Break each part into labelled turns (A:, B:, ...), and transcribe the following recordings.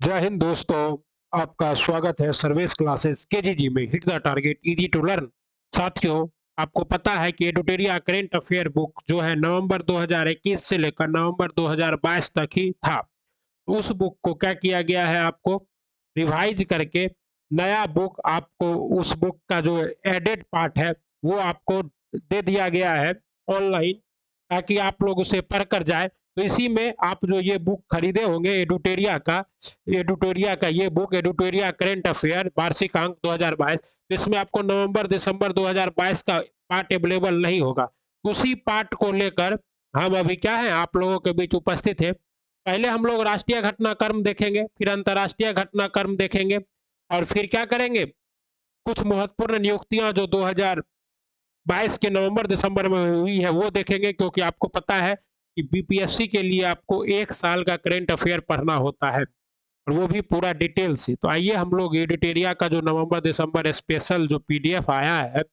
A: जय हिंद दोस्तों। आपका स्वागत है सर्विस क्लासेस केजीजी में hit the target easy to learn. साथियों, आपको पता है कि एडुटेरिया करेंट अफेयर बुक जो है नवंबर 2021 से लेकर नवंबर 2022 तक ही था। उस बुक को क्या किया गया है, आपको रिवाइज करके नया बुक आपको उस बुक का जो एडेड पार्ट है वो आपको दे दिया गया है ऑनलाइन, ताकि आप लोग उसे पढ़ कर जाए। तो इसी में आप जो ये बुक खरीदे होंगे एडुटोरिया का ये बुक एडुटोरिया करेंट अफेयर वार्षिक अंक 2022, तो इसमें आपको नवंबर दिसंबर 2022 का पार्ट अवेलेबल नहीं होगा। उसी पार्ट को लेकर हम अभी क्या है आप लोगों के बीच उपस्थित है। पहले हम लोग राष्ट्रीय घटनाक्रम देखेंगे, फिर अंतर्राष्ट्रीय घटनाक्रम देखेंगे, और फिर क्या करेंगे, कुछ महत्वपूर्ण नियुक्तियां जो 2022 के नवंबर दिसंबर में हुई है वो देखेंगे, क्योंकि आपको पता है कि बीपीएससी के लिए आपको 1 साल का करेंट अफेयर पढ़ना होता है, और वो भी पूरा डिटेल से। तो आइए हम लोग एडिटेरिया का जो नवंबर दिसंबर स्पेशल जो पीडीएफ आया है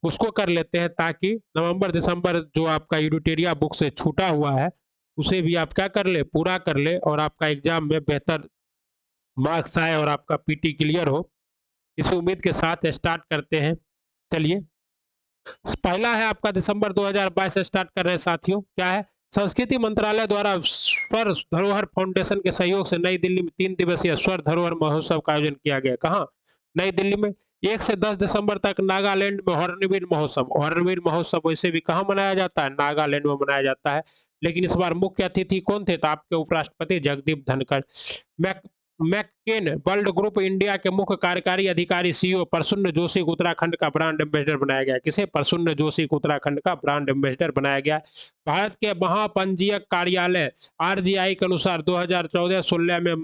A: उसको कर लेते हैं, ताकि नवंबर दिसंबर जो आपका एडिटेरिया बुक से छूटा हुआ है उसे भी आप क्या कर ले, पूरा कर ले, और आपका एग्जाम में बेहतर मार्क्स आए और आपका पीटी क्लियर हो। इस उम्मीद के साथ स्टार्ट करते हैं। चलिए, पहला है आपका दिसंबर 2022 स्टार्ट कर रहे हैं साथियों। क्या है, संस्कृति मंत्रालय द्वारा स्वर धरोहर फाउंडेशन के सहयोग से नई दिल्ली में 3 दिवसीय स्वर धरोहर महोत्सव का आयोजन किया गया। कहाँ? नई दिल्ली में। 1 से 10 दिसंबर तक नागालैंड में हॉर्नबिल महोत्सव। हॉर्नबिल महोत्सव वैसे भी कहाँ मनाया जाता है? नागालैंड में मनाया जाता है। लेकिन इस बार मुख्य अतिथि कौन थे? तो आपके उपराष्ट्रपति Jagdeep Dhankhar. Mac McCann world group India के मुख्य कार्यकारी अधिकारी सीईओ प्रसून्न जोशी को उत्तराखंड का ब्रांड एम्बेसडर बनाया गया। किसे? प्रसून्न जोशी को उत्तराखंड का ब्रांड एम्बेसडर बनाया गया। भारत के महापंजीयक कार्यालय आरजीआई के अनुसार 2014-16 में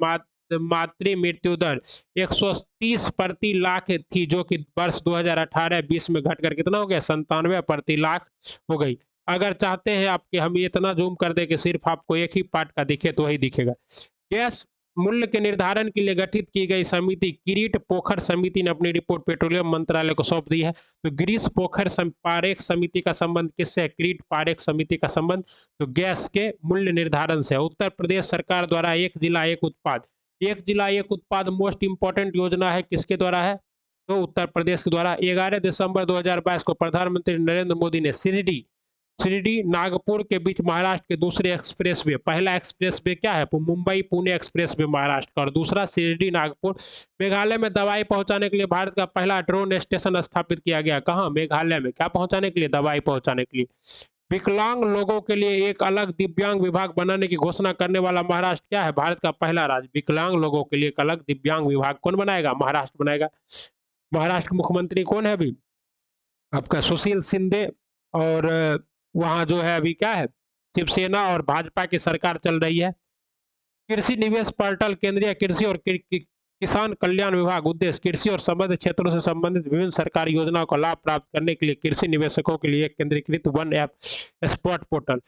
A: मातृ मृत्यु दर 130 प्रति लाख थी, जो कि वर्ष 2018-20 में घटकर कितना हो गया? 97 प्रति लाख हो गई। अगर चाहते हैं आपके हम इतना जूम कर दे कि सिर्फ आपको एक ही पार्ट का दिखे तो वही दिखेगा। गैस मूल्य के निर्धारण के लिए गठित की गई समिति किरीट पोखर समिति ने अपनी रिपोर्ट पेट्रोलियम मंत्रालय को सौंप दी है। तो गिरीश पोखर पारेख समिति का संबंध किससे है? किरीट पारेख समिति का संबंध तो गैस के मूल्य निर्धारण से। उत्तर प्रदेश सरकार द्वारा एक जिला एक उत्पाद, एक जिला एक उत्पाद मोस्ट इंपॉर्टेंट योजना है, किसके द्वारा है? तो उत्तर प्रदेश के द्वारा। 11 दिसंबर 2022 को प्रधानमंत्री नरेंद्र मोदी ने शिरडी नागपुर के बीच महाराष्ट्र के दूसरे एक्सप्रेसवे, पहला एक्सप्रेसवे क्या है? मुंबई पुणे एक्सप्रेसवे महाराष्ट्र का, और दूसरा शिरडी नागपुर। मेघालय में दवाई पहुंचाने के लिए भारत का पहला ड्रोन स्टेशन स्थापित किया गया। कहाँ? मेघालय में। क्या पहुंचाने के लिए? दवाई पहुंचाने के लिए। विकलांग लोगों के लिए एक अलग दिव्यांग विभाग बनाने की घोषणा करने वाला महाराष्ट्र क्या है? भारत का पहला राज्य। विकलांग लोगों के लिए एक अलग दिव्यांग विभाग कौन बनाएगा? महाराष्ट्र बनाएगा। महाराष्ट्र के मुख्यमंत्री कौन है अभी? आपका सुशील शिंदे। और वहाँ जो है अभी क्या है, शिवसेना और भाजपा की सरकार चल रही है। कृषि निवेश पोर्टल केंद्रीय कृषि और किसान कल्याण विभाग। उद्देश्य कृषि और संबद्ध क्षेत्रों से संबंधित विभिन्न सरकारी योजनाओं का लाभ प्राप्त करने के लिए कृषि निवेशकों के लिए एक केंद्रीकृत वन ऐप स्पॉट पोर्टल।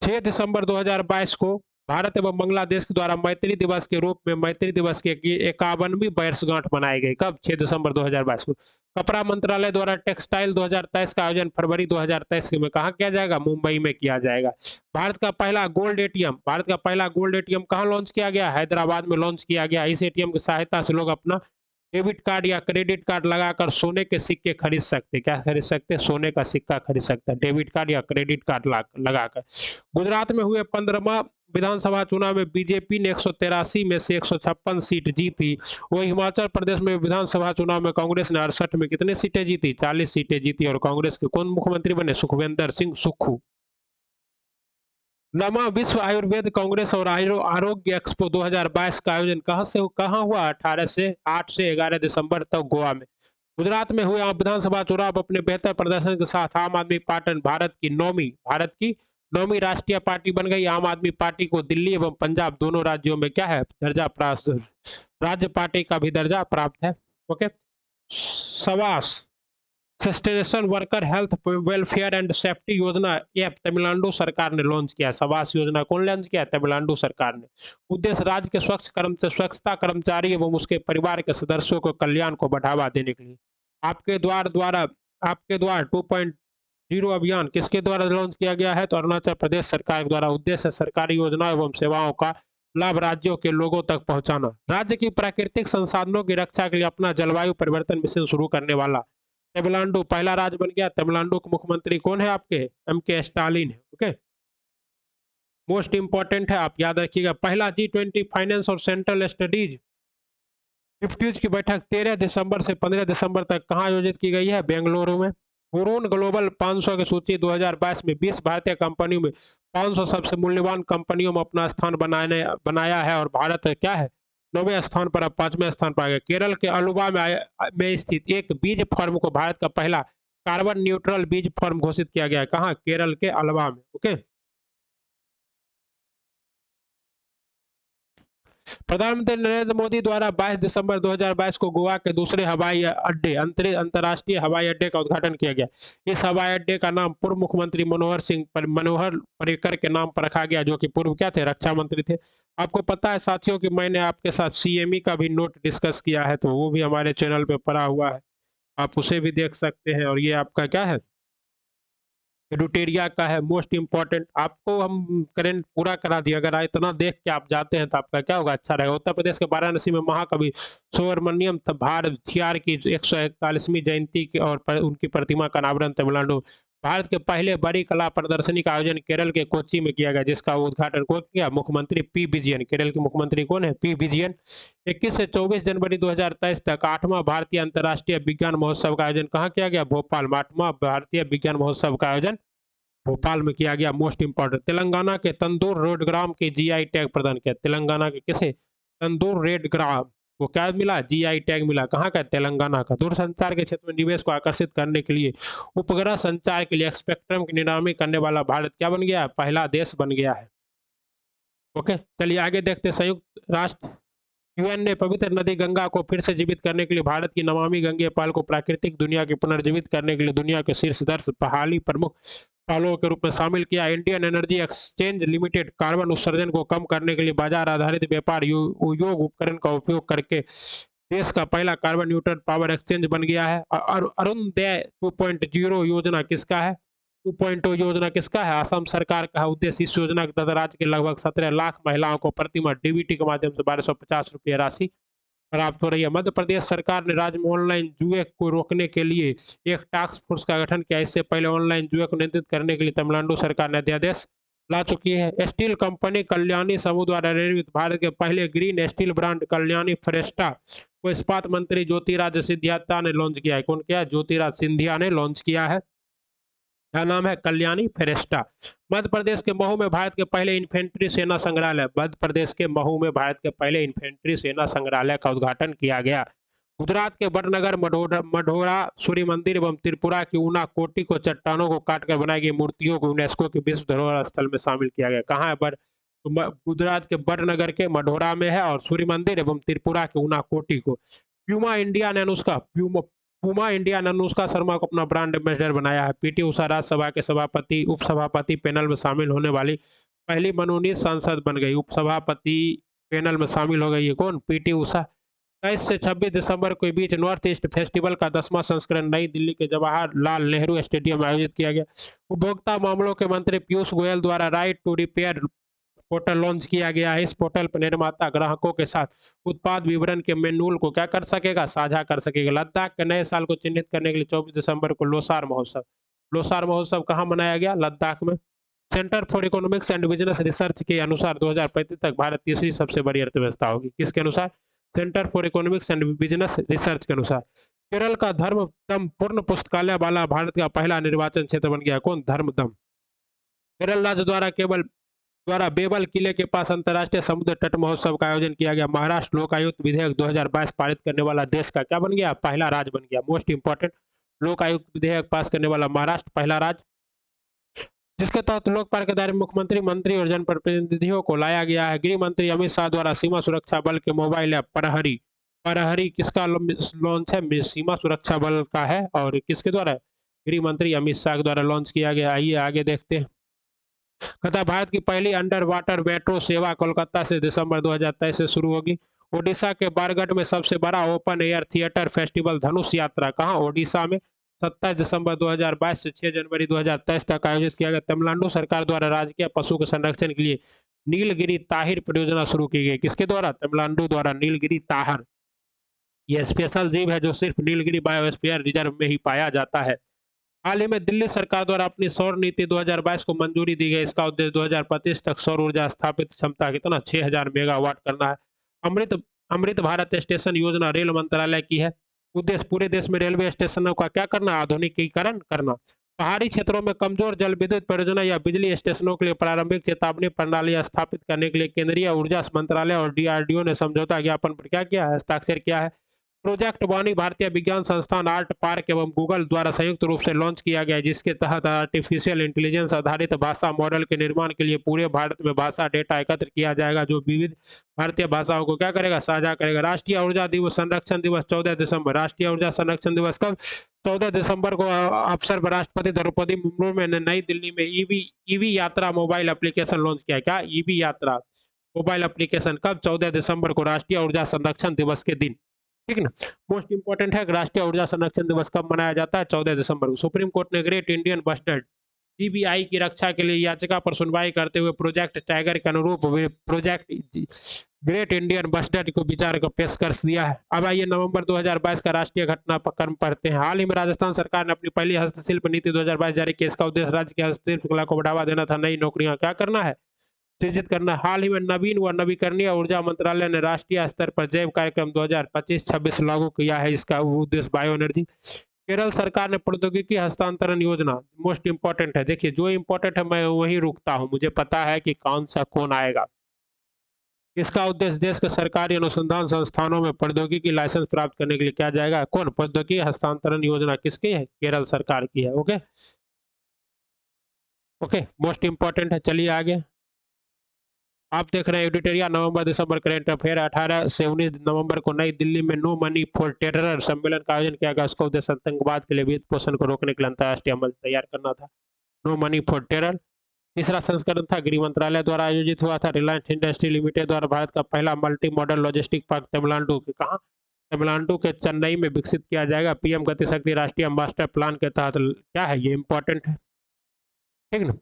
A: 6 दिसंबर 2022 को भारत एवं बांग्लादेश के द्वारा मैत्री दिवस के रूप में मैत्री दिवस की 51वीं वर्षगांठ मनाई गई। कब? 6 दिसंबर 2022 को। कपड़ा मंत्रालय द्वारा टेक्सटाइल 2023 का आयोजन फरवरी 2023 में कहाँ किया जाएगा? मुंबई में किया जाएगा। भारत का पहला गोल्ड एटीएम, भारत का पहला गोल्ड एटीएम कहाँ लॉन्च किया गया? हैदराबाद में लॉन्च किया गया। इस एटीएम की सहायता से लोग अपना डेबिट कार्ड या क्रेडिट कार्ड लगाकर सोने के सिक्के खरीद सकते। क्या खरीद सकते? सोने का सिक्का खरीद सकते हैं, डेबिट कार्ड या क्रेडिट कार्ड लगाकर। गुजरात में हुए 15वां विधानसभा चुनाव में बीजेपी ने 183 में से 156 सीट जीती। वही हिमाचल प्रदेश में विधानसभा चुनाव में कांग्रेस ने 68 में कितनी सीटें जीती? 40 सीटें जीती। और कांग्रेस के कौन मुख्यमंत्री बने? सुखविंदर सिंह सुक्खू। नमा विश्व आयुर्वेद कांग्रेस और आरोग्य एक्सपो 2022 का आयोजन कहाँ हुआ? 8 से 11 दिसंबर तक गोवा में। गुजरात में हुए विधानसभा चुनाव अपने बेहतर प्रदर्शन के साथ आम आदमी पार्टी भारत की नौवीं राष्ट्रीय पार्टी बन गई। आम आदमी पार्टी को दिल्ली एवं पंजाब दोनों राज्यों में क्या है? दर्जा प्राप्त, राज्य पार्टी का भी दर्जा प्राप्त है। ओके। सवास सस्टेनेशन worker health welfare and safety योजना ऐप तमिलनाडु सरकार ने लॉन्च किया। सवास योजना कौन लॉन्च किया? तमिलनाडु सरकार ने। उद्देश्य राज्य के स्वच्छता कर्मचारी एवं उसके परिवार के सदस्यों को कल्याण को बढ़ावा देने के लिए आपके द्वार 2.0 अभियान किसके द्वारा लॉन्च किया गया है? तो अरुणाचल प्रदेश सरकार द्वारा। उद्देश्य सरकारी योजनाओं एवं सेवाओं का लाभ राज्यों के लोगों तक पहुंचाना। राज्य की प्राकृतिक संसाधनों की रक्षा के लिए अपना जलवायु परिवर्तन मिशन शुरू करने वाला तमिलनाडु पहला राज्य बन गया। तमिलनाडु के मुख्यमंत्री कौन है? आपके M.K. स्टालिन है। ओके, मोस्ट इंपॉर्टेंट है, आप याद रखिएगा। पहला G20 फाइनेंस और सेंट्रल स्टडीज डिप्यूटीज की बैठक 13 दिसंबर से 15 दिसंबर तक कहाँ आयोजित की गई है? बेंगलुरु में। हुरून ग्लोबल 500 की सूची 2022 में 20 भारतीय कंपनियों में 500 सबसे मूल्यवान कंपनियों में अपना स्थान बनाया है और भारत क्या है? 9वें स्थान पर, अब 5वें स्थान पर आ गया। केरल के अलुवा में स्थित एक बीज फर्म को भारत का पहला कार्बन न्यूट्रल बीज फर्म घोषित किया गया है। कहाँ? केरल के अलवा में। ओके, प्रधानमंत्री नरेंद्र मोदी द्वारा 22 दिसंबर 2022 को गोवा के दूसरे हवाई अड्डे अंतर्राष्ट्रीय हवाई अड्डे का उद्घाटन किया गया। इस हवाई अड्डे का नाम पूर्व मुख्यमंत्री मनोहर पर्रिकर के नाम पर रखा गया, जो कि पूर्व क्या थे? रक्षा मंत्री थे। आपको पता है साथियों कि मैंने आपके साथ CME का भी नोट डिस्कस किया है, तो वो भी हमारे चैनल पे पड़ा हुआ है, आप उसे भी देख सकते हैं। और ये आपका क्या है? एडुटेरिया का है, मोस्ट इंपॉर्टेंट। आपको हम करंट पूरा करा दिया, अगर इतना देख के आप जाते हैं तो आपका क्या होगा? अच्छा रहेगा। उत्तर प्रदेश के वाराणसी में महाकवि सुब्रमण्यम भारतीयार की 141वीं जयंती की और उनकी प्रतिमा का अनावरण तमिलनाडु। भारत के पहले बड़ी कला प्रदर्शनी का आयोजन केरल के कोच्चि में किया गया, जिसका उद्घाटन कौन किया? मुख्यमंत्री P विजयन। केरल के मुख्यमंत्री कौन है? P विजयन। 21 से 24 जनवरी 2023 तक 8वां भारतीय अंतर्राष्ट्रीय विज्ञान महोत्सव का आयोजन कहाँ किया गया? भोपाल में। 8वां भारतीय विज्ञान महोत्सव का आयोजन भोपाल में किया गया। मोस्ट इंपॉर्टेंट, तेलंगाना के तंदूर रेड ग्राम के GI टैग प्रदान किया। तेलंगाना के किसे? तंदूर रेड ग्राम को क्या मिला? GI टैग मिला। कहाँ का? तेलंगाना का। दूरसंचार के क्षेत्र में निवेश को आकर्षित करने के लिए उपग्रह संचार के लिए स्पेक्ट्रम की नीलामी करने वाला भारत क्या बन गया? पहला देश बन गया है। ओके, चलिए आगे देखते हैं। संयुक्त राष्ट्र UN ने पवित्र नदी गंगा को फिर से जीवित करने के लिए भारत की नमामि गंगे पहल को प्राकृतिक दुनिया की पुनर्जीवित करने के लिए दुनिया के शीर्ष 10 बहाली प्रमुख पहलों के रूप में शामिल किया। Indian energy exchange limited carbon उत्सर्जन को कम करने के लिए बाजार आधारित व्यापार योग उपकरण का उपयोग करके देश का पहला कार्बन न्यूट्रल पावर एक्सचेंज बन गया है। और अरुणोदय 2.0 योजना किसका है? 2.0 योजना किसका है? असम सरकार का है। उद्देश्य इस योजना के तहत राज्य के लगभग 17 लाख महिलाओं को प्रतिमाह DBT के माध्यम से 1250 रुपये राशि प्राप्त हो रही है। मध्य प्रदेश सरकार ने राज्य में ऑनलाइन जुए को रोकने के लिए एक टास्क फोर्स का गठन किया। इससे पहले ऑनलाइन जुए को नियंत्रित करने के लिए तमिलनाडु सरकार ने अध्यादेश ला चुकी है। स्टील कंपनी कल्याणी समूह द्वारा निर्मित भारत के पहले ग्रीन स्टील ब्रांड कल्याणी फेरेस्टा को इस्पात मंत्री ज्योतिरादित्य सिंधिया ने लॉन्च किया है। कौन किया? ज्योतिरादित्य सिंधिया ने लॉन्च किया है। क्या नाम है? कल्याणी फेरेस्टा। मध्य प्रदेश के महू में भारत के पहले इन्फेंट्री सेना संग्रहालय, मध्य प्रदेश के महू में भारत के पहले इन्फेंट्री सेना संग्रहालय का उद्घाटन किया गया। गुजरात के वडनगर मढोरा सूर्य मंदिर एवं त्रिपुरा की ऊना कोटी को चट्टानों को काटकर बनाई गई मूर्तियों को यूनेस्को के विश्व धरोहर स्थल में शामिल किया गया। कहाँ है? गुजरात के वडनगर के मढोरा में है, और सूर्य मंदिर एवं त्रिपुरा के ऊना कोटी को पुमा इंडिया ने अनुष्का शर्मा को अपना ब्रांड एम्बेसडर बनाया है। PT उषा राज्यसभा के सभापति उपसभापति पैनल में शामिल होने वाली पहली मनोनीत सांसद बन गई। उपसभापति पैनल में शामिल हो गई है कौन? PT उषा। 23 से 26 दिसंबर के बीच नॉर्थ ईस्ट फेस्टिवल का 10वां संस्करण नई दिल्ली के जवाहरलाल नेहरू स्टेडियम में आयोजित किया गया। उपभोक्ता मामलों के मंत्री पीयूष गोयल द्वारा right to repair portal launch किया गया है। इस पोर्टल पर निर्माता ग्राहकों के साथ उत्पाद विवरण के मैनुअल को क्या कर सकेगा? साझा कर सकेगा। लद्दाख के नए साल को चिन्हित करने के लिए 24 दिसंबर को लोसार महोत्सव कहाँ मनाया गया? लद्दाख में। Centre for economics and business research के अनुसार 2035 तक भारत तीसरी सबसे बड़ी अर्थव्यवस्था होगी। किसके अनुसार? Centre for economics and business research के अनुसार। केरल का धर्मदम पूर्ण पुस्तकालय वाला भारत का पहला निर्वाचन क्षेत्र बन गया। कौन? धर्मदम। केरल राज्य द्वारा बेबल किले के पास अंतर्राष्ट्रीय समुद्र तट महोत्सव का आयोजन किया गया। महाराष्ट्र लोकायुक्त विधेयक 2022 पारित करने वाला देश का क्या बन गया? पहला राज्य बन गया। मोस्ट इंपॉर्टेंट, लोकायुक्त विधेयक पास करने वाला महाराष्ट्र पहला राज्य, जिसके तहत लोकपाल के दायरे में मुख्यमंत्री, मंत्री और जनप्रतिनिधियों को लाया गया है। गृह मंत्री अमित शाह द्वारा सीमा सुरक्षा बल के मोबाइल ऐप प्रहरी किसका लॉन्च है? सीमा सुरक्षा बल का है। और किसके द्वारा? गृह मंत्री अमित शाह द्वारा लॉन्च किया गया। आइए आगे देखते हैं। कथा भारत की पहली अंडर वाटर मेट्रो सेवा कोलकाता से दिसंबर 2023 से शुरू होगी। ओडिशा के बारगढ़ में सबसे बड़ा ओपन एयर थिएटर फेस्टिवल धनुष यात्रा कहाँ? ओडिशा में 27 दिसंबर 2022 से 6 जनवरी 2023 तक आयोजित किया गया। तमिलनाडु सरकार द्वारा राज्य के पशु के संरक्षण के लिए नीलगिरी ताहिर परियोजना शुरू की गई, किसके द्वारा? तमिलनाडु द्वारा नीलगिरी ताहर। यह स्पेशल जीव है जो सिर्फ नीलगिरी बायोस्फीयर रिजर्व में ही पाया जाता है। हाल ही में दिल्ली सरकार द्वारा अपनी सौर नीति 2022 को मंजूरी दी गई। इसका उद्देश्य 2025 तक सौर ऊर्जा स्थापित क्षमता कितना 6000 मेगावाट करना है। अमृत अमृत भारत स्टेशन योजना रेल मंत्रालय की है। उद्देश्य पूरे देश में रेलवे स्टेशनों का क्या करना? आधुनिकीकरण करना। पहाड़ी क्षेत्रों में कमजोर जल विद्युत परियोजना या बिजली स्टेशनों के लिए प्रारंभिक चेतावनी प्रणाली स्थापित करने के लिए केंद्रीय ऊर्जा मंत्रालय और डीआरडीओ ने समझौता ज्ञापन पर क्या किया है? हस्ताक्षर किया है। प्रोजेक्ट वाणी भारतीय विज्ञान संस्थान आर्ट पार्क एवं गूगल द्वारा संयुक्त रूप से लॉन्च किया गया है, जिसके तहत आर्टिफिशियल इंटेलिजेंस आधारित भाषा मॉडल के निर्माण के लिए पूरे भारत में भाषा डेटा एकत्र किया जाएगा, जो विविध भारतीय भाषाओं को क्या करेगा? साझा करेगा। राष्ट्रीय ऊर्जा दिवस संरक्षण दिवस 14 दिसंबर। राष्ट्रीय ऊर्जा संरक्षण दिवस कब? 14 दिसंबर को अवसर पर राष्ट्रपति द्रौपदी मुर्मू ने नई दिल्ली में ईवी यात्रा मोबाइल एप्लीकेशन लॉन्च किया। क्या? ईवी यात्रा मोबाइल एप्लीकेशन कब? 14 दिसंबर को राष्ट्रीय ऊर्जा संरक्षण दिवस के दिन। ठीक ना। मोस्ट इंपॉर्टेंट है, राष्ट्रीय ऊर्जा संरक्षण दिवस कब मनाया जाता है? 14 दिसंबर को। सुप्रीम कोर्ट ने ग्रेट इंडियन बस्टर्ड जीबीआई की रक्षा के लिए याचिका पर सुनवाई करते हुए प्रोजेक्ट टाइगर के अनुरूप प्रोजेक्ट ग्रेट इंडियन बस्टर्ड को विचार को पेश कर दिया है। अब आइए नवंबर 2022 का राष्ट्रीय घटनाक्रम पढ़ते हैं। हाल ही में राजस्थान सरकार ने अपनी पहली हस्तशिल्प नीति 2022 जारी की। इसका उद्देश्य राज्य की हस्तशिल्प कला को बढ़ावा देना था, नई नौकरियां क्या करना है? सृजित करना। हाल ही में नवीन व नवीकरणीय ऊर्जा मंत्रालय ने राष्ट्रीय स्तर पर जैव कार्यक्रम 2025-26 लागू किया है। इसका उद्देश्य बायो एनर्जी। केरल सरकार ने प्रौद्योगिकी हस्तांतरण योजना, मोस्ट इंपॉर्टेंट है। देखिए जो इंपॉर्टेंट है मैं वहीं रुकता हूं, मुझे पता है कि कौन आएगा। इसका उद्देश्य देश के सरकारी अनुसंधान संस्थानों में प्रौद्योगिकी लाइसेंस प्राप्त करने के लिए क्या जाएगा? कौन? प्रौद्योगिकी हस्तांतरण योजना किसकी है? केरल सरकार की है। ओके ओके, मोस्ट इंपॉर्टेंट है। चलिए आगे आप देख रहे हैं एडिटोरिया नवंबर दिसंबर करेंट अफेयर। 18 से 19 नवंबर को नई दिल्ली में नो मनी फॉर टेरर सम्मेलन का आयोजन किया गया। उसका उद्देश्य आतंकवाद के लिए वित्त पोषण को रोकने के लिए अंतर्राष्ट्रीय अमल तैयार करना था। No money for terror. तीसरा संस्करण था गृह मंत्रालय द्वारा आयोजित हुआ था। रिलायंस इंडस्ट्री लिमिटेड द्वारा भारत का पहला multi modal logistic park Tamil Nadu के कहा? तमिलनाडु के चेन्नई में विकसित किया जाएगा। पीएम गति शक्ति राष्ट्रीय मास्टर प्लान के तहत क्या है? ये इंपॉर्टेंट है, ठीक ना।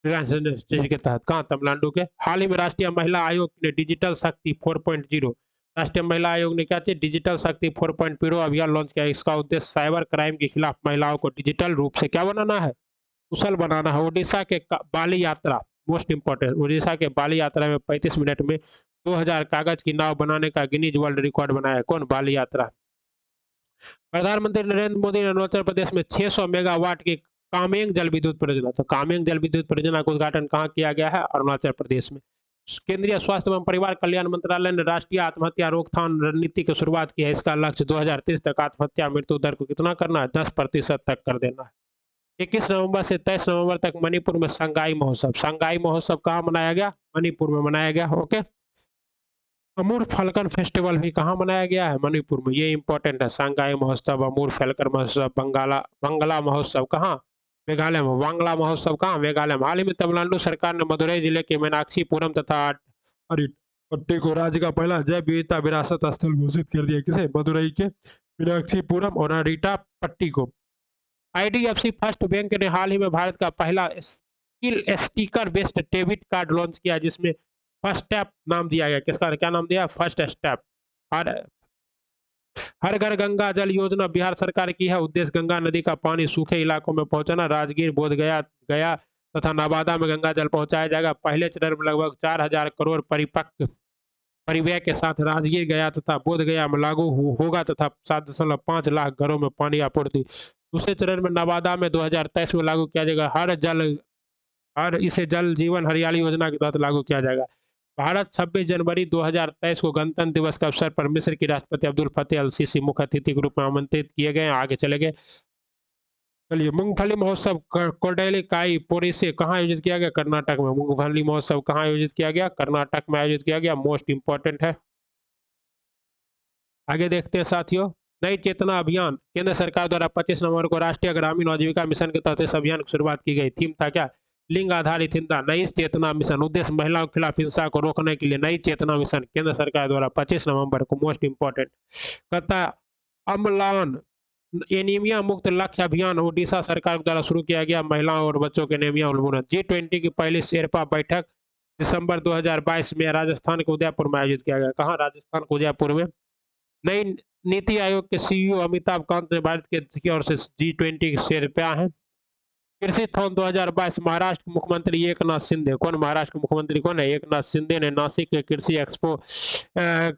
A: रिलायंस इंडस्ट्रीज के तहत कहाँ? तमिलनाडु के। हाल ही में राष्ट्रीय महिला आयोग ने डिजिटल शक्ति 4.0 राष्ट्रीय महिला आयोग ने क्या चीज? डिजिटल शक्ति 4.0 अभियान लॉन्च किया। इसका उद्देश्य साइबर क्राइम के खिलाफ महिलाओं को डिजिटल रूप से क्या बनाना है? कुशल बनाना है। ओडिशा के बाली यात्रा, मोस्ट इंपॉर्टेंट, ओडिशा के बाली यात्रा में 35 मिनट में 2000 कागज की नाव बनाने का गिनीज वर्ल्ड रिकॉर्ड बनाया। कौन? बाली यात्रा। प्रधानमंत्री नरेंद्र मोदी ने अरुणाचल प्रदेश में 600 मेगावाट की कामेंग जल विद्युत परियोजना, तो कामेंग जल विद्युत परियोजना का उद्घाटन कहाँ किया गया है? अरुणाचल प्रदेश में। केंद्रीय स्वास्थ्य एवं परिवार कल्याण मंत्रालय ने राष्ट्रीय आत्महत्या रोकथाम रणनीति की शुरुआत की है। इसका लक्ष्य 2030 तक आत्महत्या मृत्यु दर को कितना करना है? 10% तक कर देना है। 21 नवंबर से 23 नवंबर तक मणिपुर में संगाई महोत्सव। संगाई महोत्सव कहाँ मनाया गया? मणिपुर में मनाया गया। ओके। अमूर फैल्कन फेस्टिवल भी कहाँ मनाया गया है? मणिपुर में। ये इंपॉर्टेंट है। संगाई महोत्सव, अमूर फैल्कन महोत्सव, बंगला महोत्सव कहाँ? मेघालय में। वांगला महोत्सव कहाँ? मेघालय में। हाल ही में तमिलनाडु सरकार ने मदुरई जिले के मीनाक्षीपुरम तथा अट्टी को राज्य का पहला जैव विविधता विरासत स्थल घोषित कर दिया। किसे? मदुरई के मीनाक्षीपुरम और अट्टी को। आईडीएफसी फर्स्ट बैंक ने हाल ही में भारत का पहला skill sticker based debit card launch किया, जिसमें फर्स्ट स्टेप नाम दिया गया। किसका? क्या नाम दिया? First step. हर घर गंगा जल योजना बिहार सरकार की है। उद्देश्य गंगा नदी का पानी सूखे इलाकों में पहुंचाना। राजगीर, बोधगया, गया तथा नवादा में गंगा जल पहुंचाया जाएगा। पहले चरण में लगभग 4000 करोड़ परिपक्व परिव्यय के साथ राजगीर, गया तथा बोधगया में लागू होगा तथा 7.5 लाख घरों में पानी आपूर्ति। दूसरे चरण में नवादा में 2023 में लागू किया जाएगा। इसे जल जीवन हरियाली योजना के तहत लागू किया जाएगा। भारत 26 जनवरी 2023 को गणतंत्र दिवस के अवसर पर मिस्र के राष्ट्रपति अब्दुल फतेह अल सीसी मुख्य अतिथि के रूप में आमंत्रित किए गए। आगे चले गए। चलिए, मूंगफली महोत्सव कोडेलिकाई पोरी से कहाँ आयोजित किया गया? कर्नाटक में। मूंगफली महोत्सव कहाँ आयोजित किया गया? कर्नाटक में आयोजित किया गया। मोस्ट इंपॉर्टेंट है। आगे देखते हैं साथियों। नई चेतना अभियान केंद्र सरकार द्वारा 25 नवंबर को राष्ट्रीय ग्रामीण आजीविका मिशन के तहत इस अभियान की शुरुआत की गई। थीम था क्या? लिंग आधारित हिंसा, नई चेतना मिशन। उद्देश्य महिलाओं के खिलाफ हिंसा को रोकने के लिए नई चेतना मिशन केंद्र सरकार द्वारा 25 नवंबर को। मोस्ट इंपॉर्टेंट कहता अम्लान एनीमिया मुक्त लक्ष्य अभियान ओडिशा सरकार द्वारा शुरू किया गया। महिलाओं और बच्चों के एनीमिया उन्मूलन। G20 की पहली शेरपा बैठक दिसंबर 2022 में राजस्थान के उदयपुर में आयोजित किया गया। कहाँ? राजस्थान के उदयपुर में। नई नीति आयोग के सीईओ अमिताभ कांत ने भारत के की ओर से G20 के शेरपा हैं। कृषि थॉन 2022 महाराष्ट्र के मुख्यमंत्री एकनाथ शिंदे। कौन महाराष्ट्र के मुख्यमंत्री कौन है? एकनाथ शिंदे ने नासिक के कृषि एक्सपो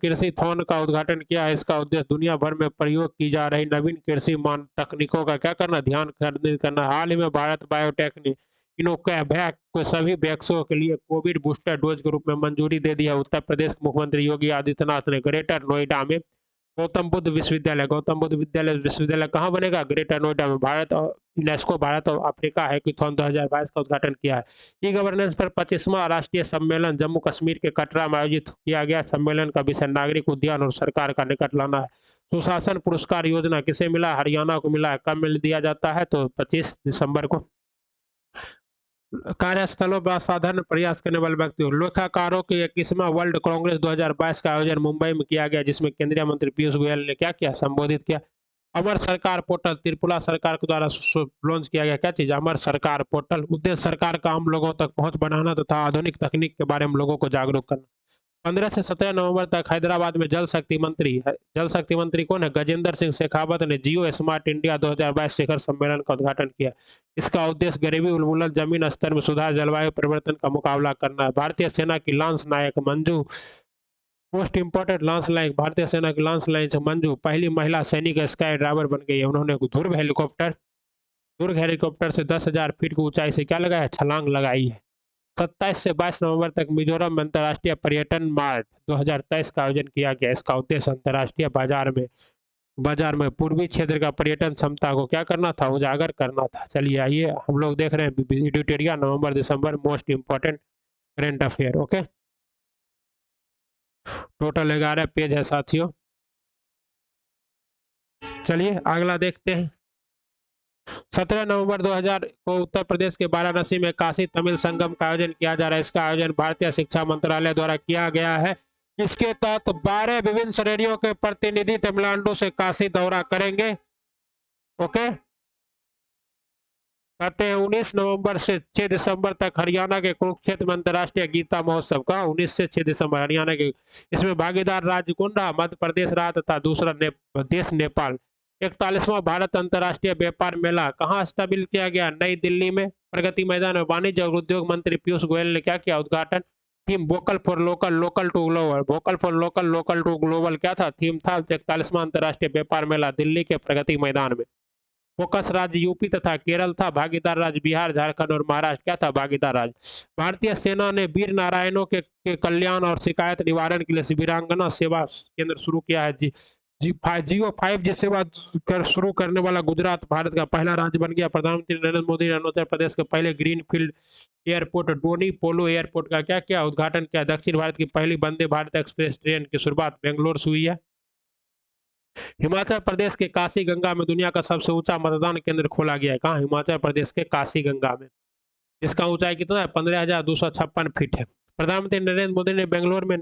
A: कृषि थॉन का उद्घाटन किया है। इसका उद्देश्य दुनिया भर में प्रयोग की जा रही नवीन कृषि मान तकनीकों का क्या करना, ध्यान केंद्रित करना। हाल ही में भारत बायोटेक ने इनोवैक को सभी वैक्सीनों के लिए कोविड बूस्टर डोज के रूप में मंजूरी दे दी है। उत्तर प्रदेश के मुख्यमंत्री योगी आदित्यनाथ ने ग्रेटर नोएडा में गौतम बुद्ध विश्वविद्यालय कहाँ बनेगा? ग्रेटर नोएडा में। भारत और यूनेस्को भारत और अफ्रीका हैकाथॉन 2022 का उद्घाटन किया है। ई गवर्नेंस पर 25वां राष्ट्रीय सम्मेलन जम्मू कश्मीर के कटरा में आयोजित किया गया। सम्मेलन का विषय नागरिक उद्यान और सरकार का निकट लाना है। सुशासन पुरस्कार योजना किसे मिला? हरियाणा को मिला है। कब मिल दिया जाता है? तो 25 दिसंबर को। कार्यस्थलों पर असाधारण प्रयास करने वाले व्यक्ति। लेखाकारों के 21वां वर्ल्ड कांग्रेस 2022 का आयोजन मुंबई में किया गया, जिसमें केंद्रीय मंत्री पीयूष गोयल ने क्या किया? संबोधित किया। अमर सरकार पोर्टल त्रिपुरा सरकार के द्वारा लॉन्च किया गया। क्या चीज? अमर सरकार पोर्टल। उद्देश्य सरकार का आम लोगों तक पहुंच बढ़ाना तथा आधुनिक तकनीक के बारे में लोगों को जागरूक करना। 15 से 17 नवंबर तक हैदराबाद में जल शक्ति मंत्री कौन है? गजेंद्र सिंह शेखावत ने जियो स्मार्ट इंडिया 2022 शिखर सम्मेलन का उद्घाटन किया। इसका उद्देश्य गरीबी उन्मूलन, जमीन स्तर में सुधार, जलवायु परिवर्तन का मुकाबला करना है। भारतीय सेना की लांस नायक मंजू मोस्ट इंपोर्टेंट लांस नायक भारतीय सेना की लांस नायक मंजू पहली महिला सैनिक स्काई ड्राइवर बन गई है। उन्होंने दुर्ग हेलीकॉप्टर से 10,000 फीट की ऊंचाई से क्या लगाया? छलांग लगाई है। 27 से 22 नवंबर तक मिजोरम में अंतर्राष्ट्रीय पर्यटन मार्ट 2023 का आयोजन किया गया। इसका उद्देश्य अंतर्राष्ट्रीय बाजार में पूर्वी क्षेत्र का पर्यटन क्षमता को क्या करना था? उजागर करना था। चलिए आइए हम लोग देख रहे हैं एडिटोरिया नवंबर दिसंबर most important current affair. Okay, total 11 page है साथियों। चलिए अगला देखते हैं। 17 नवंबर 2000 को उत्तर प्रदेश के वाराणसी में काशी तमिल संगम का आयोजन किया जा रहा है। इसका आयोजन भारतीय शिक्षा मंत्रालय द्वारा किया गया है। इसके तहत 12 विभिन्न श्रेणियों के प्रतिनिधि तमिलनाडु से काशी दौरा करेंगे। ओके, कहते हैं 19 नवंबर से 6 दिसंबर तक हरियाणा के कुरुक्षेत्र में अंतर्राष्ट्रीय गीता महोत्सव का 19 से 6 दिसंबर हरियाणा के। इसमें भागीदार राज्य कौन रहा? मध्य प्रदेश रहा तथा दूसरा देश नेपाल। 41वां भारत अंतर्राष्ट्रीय व्यापार मेला कहाँ स्थापित किया गया? नई दिल्ली में प्रगति मैदान में। वाणिज्य और उद्योग मंत्री पीयूष गोयल ने क्या किया? उद्घाटन। Theme vocal for local, local to global. Vocal for local, local to global क्या था? थीम था 41वां अंतर्राष्ट्रीय व्यापार मेला दिल्ली के प्रगति मैदान में। फोकस राज्य यूपी तथा केरल था। भागीदार राज्य बिहार, झारखंड और महाराष्ट्र क्या था? भागीदार राज्य। भारतीय सेना ने वीर नारायणों के कल्याण और शिकायत निवारण के लिए वीरांगना सेवा केंद्र शुरू किया है। जियो 5G सेवा शुरू करने वाला गुजरात भारत का पहला राज्य बन गया। प्रधानमंत्री नरेंद्र मोदी ने उत्तर प्रदेश के पहले ग्रीनफील्ड एयरपोर्ट डोनी पोलो एयरपोर्ट का क्या किया? उद्घाटन किया। दक्षिण भारत की पहली वंदे भारत एक्सप्रेस ट्रेन की शुरुआत बेंगलोर से हुई है। हिमाचल प्रदेश के काशी गंगा में दुनिया का सबसे ऊंचा मतदान केंद्र खोला गया है। कहाँ? हिमाचल प्रदेश के काशी गंगा में। इसका ऊंचाई कितना है? 15,256 फीट है। प्रधानमंत्री नरेंद्र मोदी ने बेंगलोर में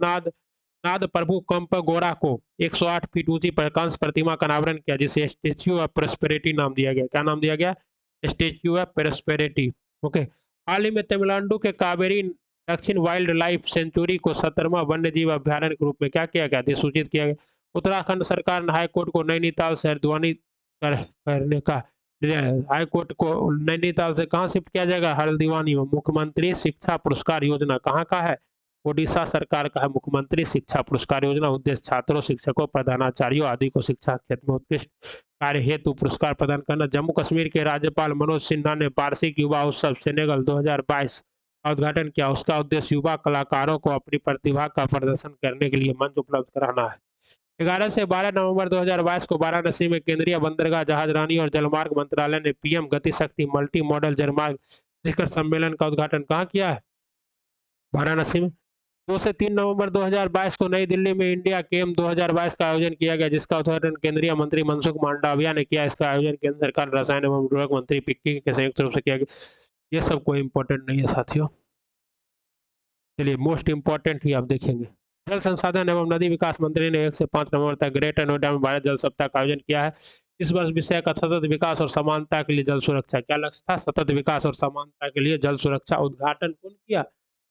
A: नाद प्रभु कंपगोरा को 108 फीट ऊंची कांस्य प्रतिमा का अनावरण किया, जिसे स्टेच्यू ऑफ प्रोस्पेरिटी नाम दिया गया। क्या नाम दिया गया? Statue of prosperity. ओके, हाल ही में तमिलनाडु के कावेरी दक्षिण वाइल्ड लाइफ सेंचुरी को 17वां वन्य जीव अभ्यारण्य के रूप में क्या किया गया? अधिसूचित किया गया। उत्तराखंड सरकार ने हाईकोर्ट को नैनीताल से हल्द्वानी करने का हाईकोर्ट को नैनीताल से कहाँ शिफ्ट किया जाएगा? हल्द्वानी में। मुख्यमंत्री शिक्षा पुरस्कार योजना कहाँ का है? ओडिशा सरकार का है मुख्यमंत्री शिक्षा पुरस्कार योजना। उद्देश्य छात्रों, शिक्षकों, प्रधानाचार्यों आदि को शिक्षा क्षेत्र में उत्कृष्ट कार्य हेतु पुरस्कार प्रदान करना। जम्मू कश्मीर के राज्यपाल मनोज सिन्हा ने वार्षिक युवा उत्सव सेनेगल 2022 का उद्घाटन किया। उसका उद्देश्य युवा कलाकारों को अपनी प्रतिभा का प्रदर्शन करने के लिए मंच उपलब्ध कराना है। 11 से 12 नवंबर 2022 को वाराणसी में केंद्रीय बंदरगाह, जहाजरानी और जलमार्ग मंत्रालय ने पीएम गति शक्ति मल्टी मॉडल जलमार्ग शिखर सम्मेलन का उद्घाटन कहाँ किया है? वाराणसी में। 2 से 3 नवंबर 2022 को नई दिल्ली में इंडिया केम 2022 का आयोजन किया गया, जिसका उद्घाटन केंद्रीय मंत्री मनसुख मांडविया ने किया। इसका आयोजन केंद्र सरकार रसायन एवं उर्वरक मंत्री पिक्की के संयुक्त रूप से किया गया। ये सब कोई इंपॉर्टेंट नहीं है साथियों। चलिए मोस्ट इंपॉर्टेंट ही आप देखेंगे। जल संसाधन एवं नदी विकास मंत्री ने 1 से 5 नवंबर तक ग्रेटर नोएडा में भारत जल सप्ताह का आयोजन किया है। इस वर्ष विषय का सतत विकास और समानता के लिए जल सुरक्षा। क्या लक्ष्य था? सतत विकास और समानता के लिए जल सुरक्षा। उद्घाटन कौन किया?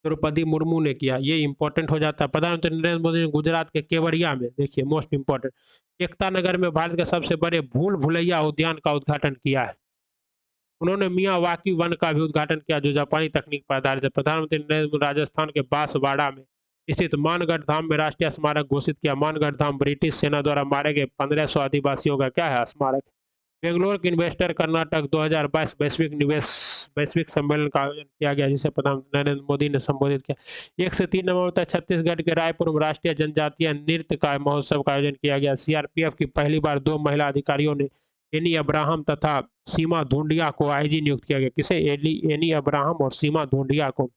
A: द्रौपदी मुर्मू ने किया, ये इंपॉर्टेंट हो जाता है। प्रधानमंत्री नरेंद्र मोदी ने गुजरात के केवड़िया में, देखिए मोस्ट इंपॉर्टेंट, एकता नगर में भारत के सबसे बड़े भूल भुलैया उद्यान का उद्घाटन किया है। उन्होंने मियावाकी वन का भी उद्घाटन किया, जो जापानी तकनीक पर आधारित है। प्रधानमंत्री नरेंद्र मोदी राजस्थान के बांसवाड़ा में स्थित मानगढ़ धाम में राष्ट्रीय स्मारक घोषित किया। मानगढ़ धाम ब्रिटिश सेना द्वारा मारे गए 1500 आदिवासियों का क्या है, स्मारक। बेंगलोर के इन्वेस्टर कर्नाटक 2022 वैश्विक सम्मेलन का आयोजन किया गया, जिसे प्रधानमंत्री नरेंद्र मोदी ने संबोधित किया। 1 से 3 नवंबर तक छत्तीसगढ़ के रायपुर में राष्ट्रीय जनजातीय नृत्य का महोत्सव का आयोजन किया गया। सीआरपीएफ की पहली बार 2 महिला अधिकारियों ने एनी अब्राहम तथा सीमा धूंडिया को आईजी नियुक्त किया गया। किसे, एनी अब्राहम और सीमा धूंडिया को।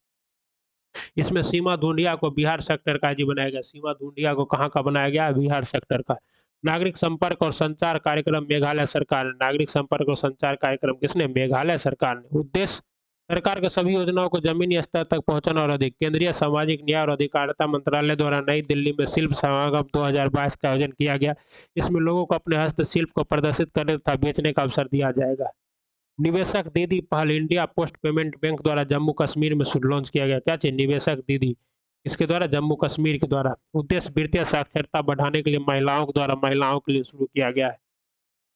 A: इसमें सीमा धूंडिया को बिहार सेक्टर का आईजी बनाया गया। सीमा धूंडिया को कहाँ का बनाया गया, बिहार सेक्टर का। नागरिक संपर्क और संचार कार्यक्रम मेघालय सरकार ने, नागरिक संपर्क और संचार कार्यक्रम किसने, मेघालय सरकार ने। उद्देश्य सरकार के सभी योजनाओं को जमीनी स्तर तक पहुंचाना और अधिक। केंद्रीय सामाजिक न्याय और अधिकारिता मंत्रालय द्वारा नई दिल्ली में शिल्प समागम 2022 का आयोजन किया गया। इसमें लोगों को अपने हस्तशिल्प को प्रदर्शित करने तथा बेचने का अवसर दिया जाएगा। निवेशक दीदी पहल इंडिया पोस्ट पेमेंट बैंक द्वारा जम्मू कश्मीर में लॉन्च किया गया। क्या चाहिए, निवेशक दीदी, इसके द्वारा जम्मू कश्मीर के द्वारा। उद्देश्य वित्तीय साक्षरता बढ़ाने के लिए महिलाओं के द्वारा महिलाओं के लिए शुरू किया गया है।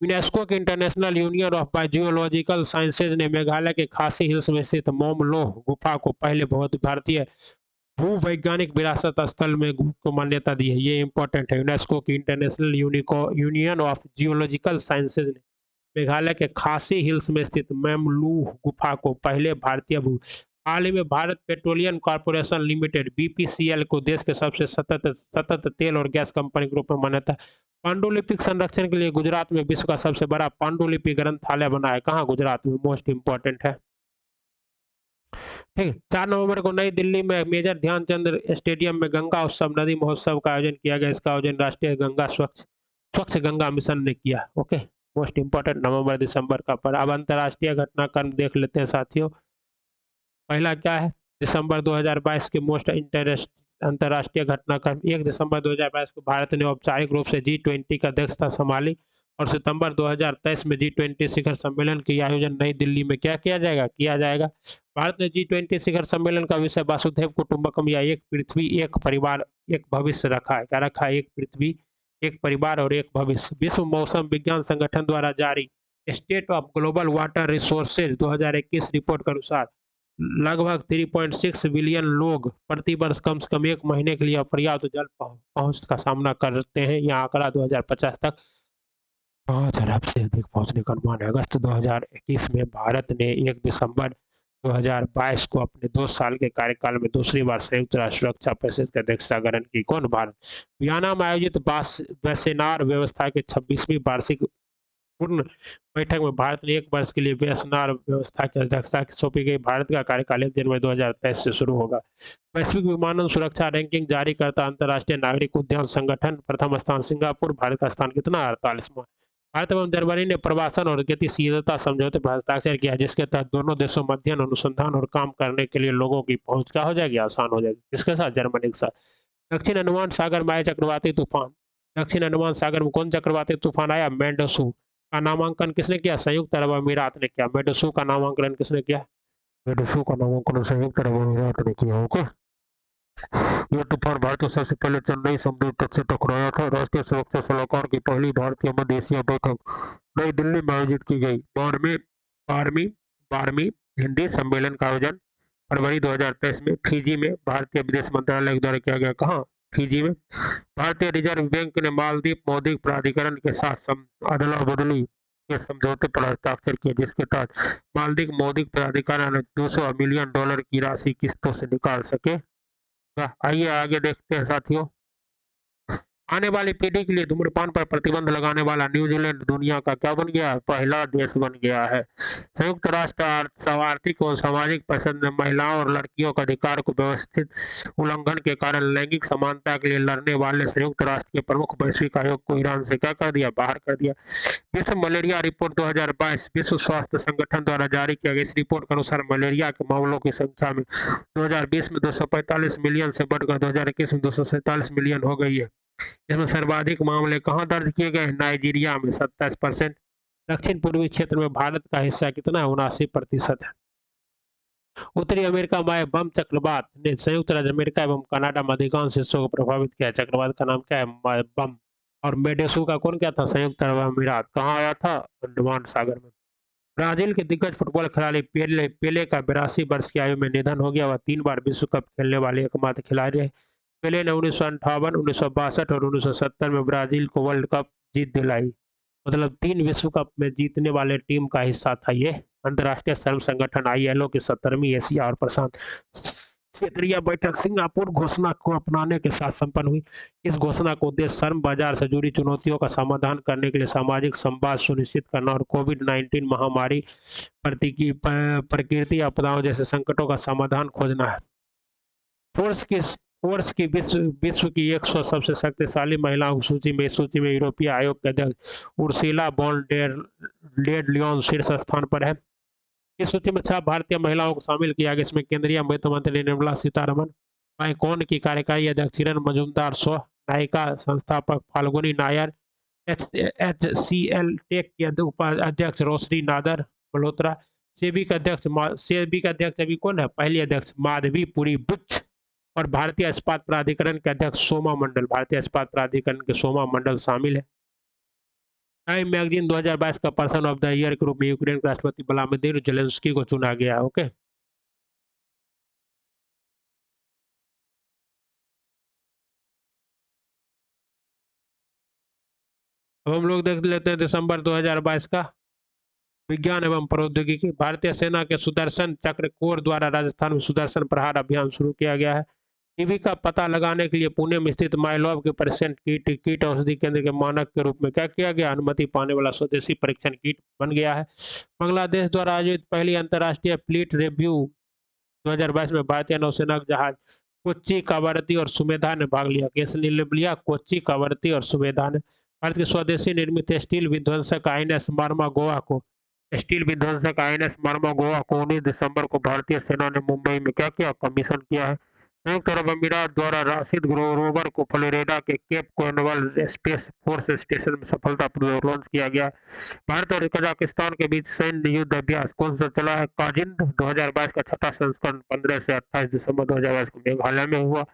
A: यूनेस्को के international union of biological sciences ने मेघालय के खासी हिल्स में स्थित मोमलोह गुफा को पहले बहुत भारतीय भूवैज्ञानिक विरासत स्थल में को मान्यता दी है। ये इंपॉर्टेंट है। यूनेस्को की international union of geological sciences ने मेघालय के खासी हिल्स में स्थित मेमलूह गुफा को पहले भारतीय भू। हाल ही में Bharat petroleum corporation limited BPCL को देश के सबसे सतत तेल और गैस कंपनी के रूप में मान्यता। पांडुलिपिक संरक्षण के लिए गुजरात में विश्व का सबसे बड़ा पांडुलिपि ग्रंथालय बना है। कहाँ, गुजरात में, मोस्ट इंपॉर्टेंट है। ठीक है। 4 नवंबर को नई दिल्ली में मेजर ध्यानचंद स्टेडियम में गंगा उत्सव नदी महोत्सव का आयोजन किया गया। इसका आयोजन राष्ट्रीय गंगा स्वच्छ गंगा मिशन ने किया। ओके, मोस्ट इंपॉर्टेंट नवंबर दिसंबर का। पर अब अंतर्राष्ट्रीय घटनाक्रम देख लेते हैं साथियों। पहला क्या है, दिसंबर 2022 के मोस्ट इंटरेस्ट अंतर्राष्ट्रीय घटनाक्रम। 1 दिसंबर 2022 को भारत ने औपचारिक रूप से G20 का अध्यक्षता संभाली और सितंबर 2023 में G20 शिखर सम्मेलन के आयोजन नई दिल्ली में क्या किया जाएगा। भारत ने G20 शिखर सम्मेलन का विषय वासुदेव कुटुंबकम या एक पृथ्वी एक परिवार एक भविष्य रखा है। क्या रखा है, एक पृथ्वी एक परिवार और एक भविष्य। विश्व मौसम विज्ञान संगठन द्वारा जारी state of global water resources 2021 report के अनुसार लगभग 3.6 बिलियन लोग प्रति वर्ष कम से कम 1 महीने के लिए अपर्याप्त जल पहुंच का सामना करते हैं। यह आंकड़ा 2050 तक 5 अरब से अधिक पहुंचने का अनुमान है। अगस्त 2021 में भारत ने 1 दिसंबर 2022 को अपने 2 साल के कार्यकाल में दूसरी बार संयुक्त राष्ट्र सुरक्षा परिषद की अध्यक्षता ग्रहण की। कौन, भारत। वियना में आयोजित वेसेनार व्यवस्था के 26वीं वार्षिक पूर्ण बैठक में भारत ने 1 वर्ष के लिए वेसेनार व्यवस्था की अध्यक्षता सौंपी गई। भारत का कार्यकाल 1 जनवरी 2023 से शुरू होगा। वैश्विक विमानन सुरक्षा रैंकिंग जारी करता अंतर्राष्ट्रीय नागरिक उद्यान संगठन। प्रथम स्थान सिंगापुर, भारत का स्थान कितना, 48वां। भारत एवं जर्मनी ने प्रवासन और गतिशीलता समझौते पर हस्ताक्षर किया, जिसके तहत दोनों देशों में अध्ययन, अनुसंधान और काम करने के लिए लोगों की पहुंच क्या हो जाएगी, आसान हो जाएगी। किसके साथ, जर्मनी के साथ। दक्षिण अंडमान सागर में आए चक्रवाती तूफान। दक्षिण अंडमान सागर में कौन चक्रवाती तूफान आया, मेंडसू का नामांकन किसने किया, संयुक्त अरब अमीरात ने किया। मेंडसू का नामांकन किसने किया, मेंडसू का नामांकन संयुक्त अरब अमीरात ने किया। ओके, यह तूफान भारत को सबसे पहले चेन्नई समुद्री तट से टकराया था। राष्ट्रीय सुरक्षा सलाहकार की पहली भारतीय मध्य एशिया बैठक नई दिल्ली में आयोजित की गई। 12वीं हिंदी सम्मेलन का आयोजन फरवरी 2023 में फिजी में भारतीय विदेश मंत्रालय के द्वारा किया गया। कहाँ, फिजी में। भारतीय रिजर्व बैंक ने मालदीव मौद्रिक प्राधिकरण के साथ अदला बदली के समझौते पर हस्ताक्षर किए, जिसके तहत मालदीव मौद्रिक प्राधिकरण $200 मिलियन की राशि किस्तों से निकाल सके। आइए आगे देखते हैं साथियों। आने वाली पीढ़ी के लिए धूम्रपान पर प्रतिबंध लगाने वाला न्यूजीलैंड दुनिया का क्या बन गया है, पहला देश बन गया है। संयुक्त राष्ट्र आर्थिक और सामाजिक परिषद ने महिलाओं और लड़कियों के अधिकार को व्यवस्थित उल्लंघन के कारण लैंगिक समानता के लिए लड़ने वाले संयुक्त राष्ट्र के प्रमुख वैश्विक आयोग को ईरान से क्या कर दिया, बाहर कर दिया। विश्व मलेरिया रिपोर्ट 2022 विश्व स्वास्थ्य संगठन द्वारा जारी किया गया। इस रिपोर्ट के अनुसार मलेरिया के मामलों की संख्या में 2020 में 245 मिलियन से बढ़कर 2021 में 247 मिलियन हो गई है। इसमें सर्वाधिक मामले कहाँ दर्ज किए गए, नाइजीरिया में 27%। दक्षिण पूर्वी क्षेत्र में भारत का हिस्सा कितना है, 79% है। उत्तरी अमेरिका में आए बम चक्रवात ने संयुक्त राज्य अमेरिका एवं कनाडा में अधिकांश हिस्सों को प्रभावित किया। चक्रवात का नाम क्या है? बम। और मेडेसू का कौन क्या था? संयुक्त अरब अमीरात। कहाँ आया था? अंडमान सागर में। ब्राजील के दिग्गज फुटबॉल खिलाड़ी पेले पेले का 82 वर्ष की आयु में निधन हो गया। वह 3 बार विश्व कप खेलने वाले एकमात्र खिलाड़ी है। पेले ने 1958, 1962 और 1970 में ब्राजील को वर्ल्ड कप जीत दिलाई। मतलब 3 विश्व कप में जीतने वाले टीम का हिस्सा था ये। अंतर्राष्ट्रीय श्रम संगठन ILO की 17वीं एशिया और प्रशांत क्षेत्रीय बैठक सिंगापुर घोषणा को अपनाने के साथ संपन्न हुई। इस घोषणा का उद्देश्य श्रम बाजार से जुड़ी चुनौतियों का समाधान करने के लिए सामाजिक संवाद सुनिश्चित करना और कोविड-19 महामारी प्रकृति आपदाओं जैसे संकटों का समाधान खोजना है। फोर्स की विश्व की 100 सबसे शक्तिशाली महिलाओं की सूची में, इस सूची में यूरोपीय आयोग के अध्यक्ष उर्सुला वॉन डेर लियोन शीर्ष स्थान पर है। इस सूची में 6 भारतीय महिलाओं को शामिल किया गया। इसमें केंद्रीय वित्त मंत्री निर्मला सीतारमण, माइकॉन की कार्यकारी अध्यक्ष किरण मजूमदार शो, नायिका संस्थापक फाल्गुनी नायर, HCL टेक के उपाध्यक्ष रोशनी नादर मल्होत्रा, सेबी का अध्यक्ष अभी कौन है? पहली अध्यक्ष माधवी पुरी बुच, और भारतीय इस्पात प्राधिकरण के अध्यक्ष सोमा मंडल। भारतीय इस्पात प्राधिकरण के सोमा मंडल शामिल है। टाइम मैगजीन 2022 का पर्सन ऑफ द ईयर के रूप में यूक्रेन के राष्ट्रपति व्लादिमीर जेलेंस्की को चुना गया। ओके, अब हम लोग देख लेते हैं दिसंबर 2022 का विज्ञान एवं प्रौद्योगिकी। भारतीय सेना के सुदर्शन चक्र कोर द्वारा राजस्थान में सुदर्शन प्रहार अभियान शुरू किया गया है। टीबी का पता लगाने के लिए पुणे में स्थित माइलॉब के परीक्षण कीट औषधि केंद्र के मानक के रूप में क्या किया गया? अनुमति पाने वाला स्वदेशी परीक्षण कीट बन गया है। बांग्लादेश द्वारा आयोजित पहली अंतर्राष्ट्रीय फ्लीट रिव्यू 2022 में भारतीय नौसेना के जहाज कोच्चि कावरती और सुमेधा ने भाग लिया। किसने लिया? कोच्चि कावरती और सुमेधा ने। भारत के स्वदेशी निर्मित स्टील विध्वंसक INS मार्मागोआ को 19 दिसंबर को भारतीय सेना ने मुंबई में क्या किया? कमीशन किया है। संयुक्त अरब अमीरात द्वारा राशिद रोवर को फ्लोरिडा के Cape Cornwall space force station में सफलतापूर्वक लॉन्च किया गया। भारत और कजाकिस्तान के बीच सैन्य युद्ध अभ्यास कौन सा चला है? काजिंद 2022 का 6ठा संस्करण 15 से 28 दिसंबर 2022 को मेघालय में हुआ।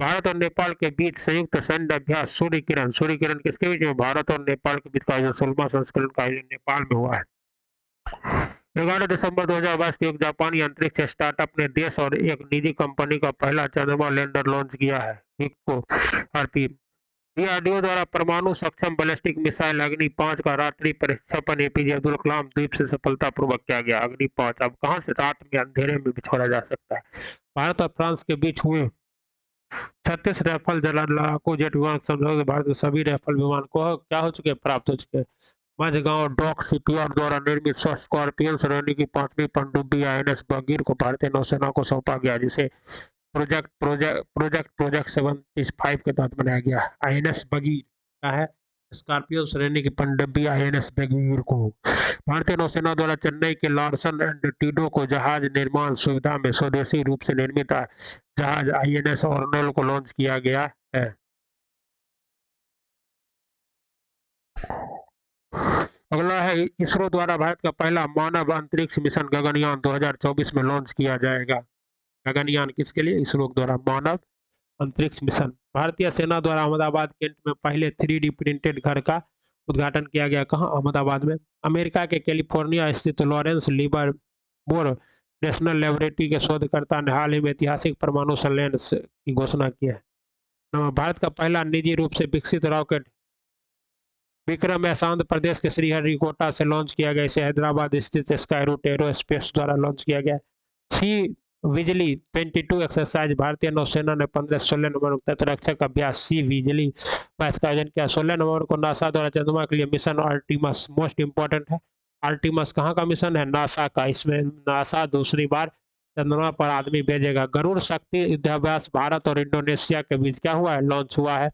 A: भारत और नेपाल के बीच संयुक्त सैन्य अभ्यास सूर्य किरण किसके बीच में? भारत और नेपाल के बीच का आयोजन 16वां संस्करण का आयोजन नेपाल में हुआ है। 11 दिसंबर 2022 को एक जापानी अंतरिक्ष स्टार्टअप ने देश और एक निजी कंपनी का पहला चंद्रमा लैंडर लॉन्च किया है। विक्को आरपी DRDO द्वारा परमाणु सक्षम बैलिस्टिक मिसाइल अग्नि 5 का रात्रि परीक्षण APJ अब्दुल कलाम द्वीप से सफलतापूर्वक किया गया। अग्नि 5 अब कहां से? रात में अंधेरे में भी छोड़ा जा सकता है। भारत और फ्रांस के बीच हुए 36 राफेल लड़ाकू जेट विमान समझौते भारत के सभी राफेल विमान को क्या हो चुके? प्राप्त हो चुके। माझगांव डॉक शिपयार्ड द्वारा निर्मित स्कॉर्पियन श्रेणी की 5वीं पनडुब्बी INS बगीर को भारतीय नौसेना को सौंपा गया, जिसे प्रोजेक्ट 75 के तहत बनाया गया। INS बगीर क्या है? स्कॉर्पियन श्रेणी की पनडुब्बी INS बगीर को भारतीय नौसेना द्वारा चेन्नई के लार्सन एंड टीडो को जहाज निर्माण सुविधा में स्वदेशी रूप से निर्मित जहाज INS ऑर्नेल को लॉन्च किया गया है। अगला है इसरो द्वारा भारत का पहला मानव अंतरिक्ष मिशन गगनयान 2024 में लॉन्च किया जाएगा। गगनयान किसके लिए? इसरो द्वारा मानव अंतरिक्ष मिशन। भारतीय सेना द्वारा अहमदाबाद कैंट में पहले 3D प्रिंटेड घर का उद्घाटन किया गया। कहाँ? अहमदाबाद में। अमेरिका के कैलिफोर्निया स्थित लॉरेंस लिवरमोर नेशनल लेबोरेटरी के शोधकर्ता ने हाल ही में ऐतिहासिक परमाणु संलयन की घोषणा की है। भारत का पहला निजी रूप से विकसित रॉकेट विक्रम एस आंध्र प्रदेश के श्रीहरिकोटा से लॉन्च किया गया। इसे हैदराबाद स्थित स्काईरूट एरोस्पेस द्वारा लॉन्च किया गया। सी विजिली 22 एक्सरसाइज भारतीय नौसेना ने 15-16 नवंबर को तटरक्षक अभ्यास सी विजिली का आयोजन किया। 16 नवंबर को नासा द्वारा चंद्रमा के लिए मिशन आर्टिमस मोस्ट इंपॉर्टेंट है। आर्टिमस कहाँ का मिशन है? नासा का। इसमें नासा दूसरी बार चंद्रमा पर आदमी भेजेगा। गरुड़ शक्ति युद्धाभ्यास भारत और इंडोनेशिया के बीच क्या हुआ है? लॉन्च हुआ है।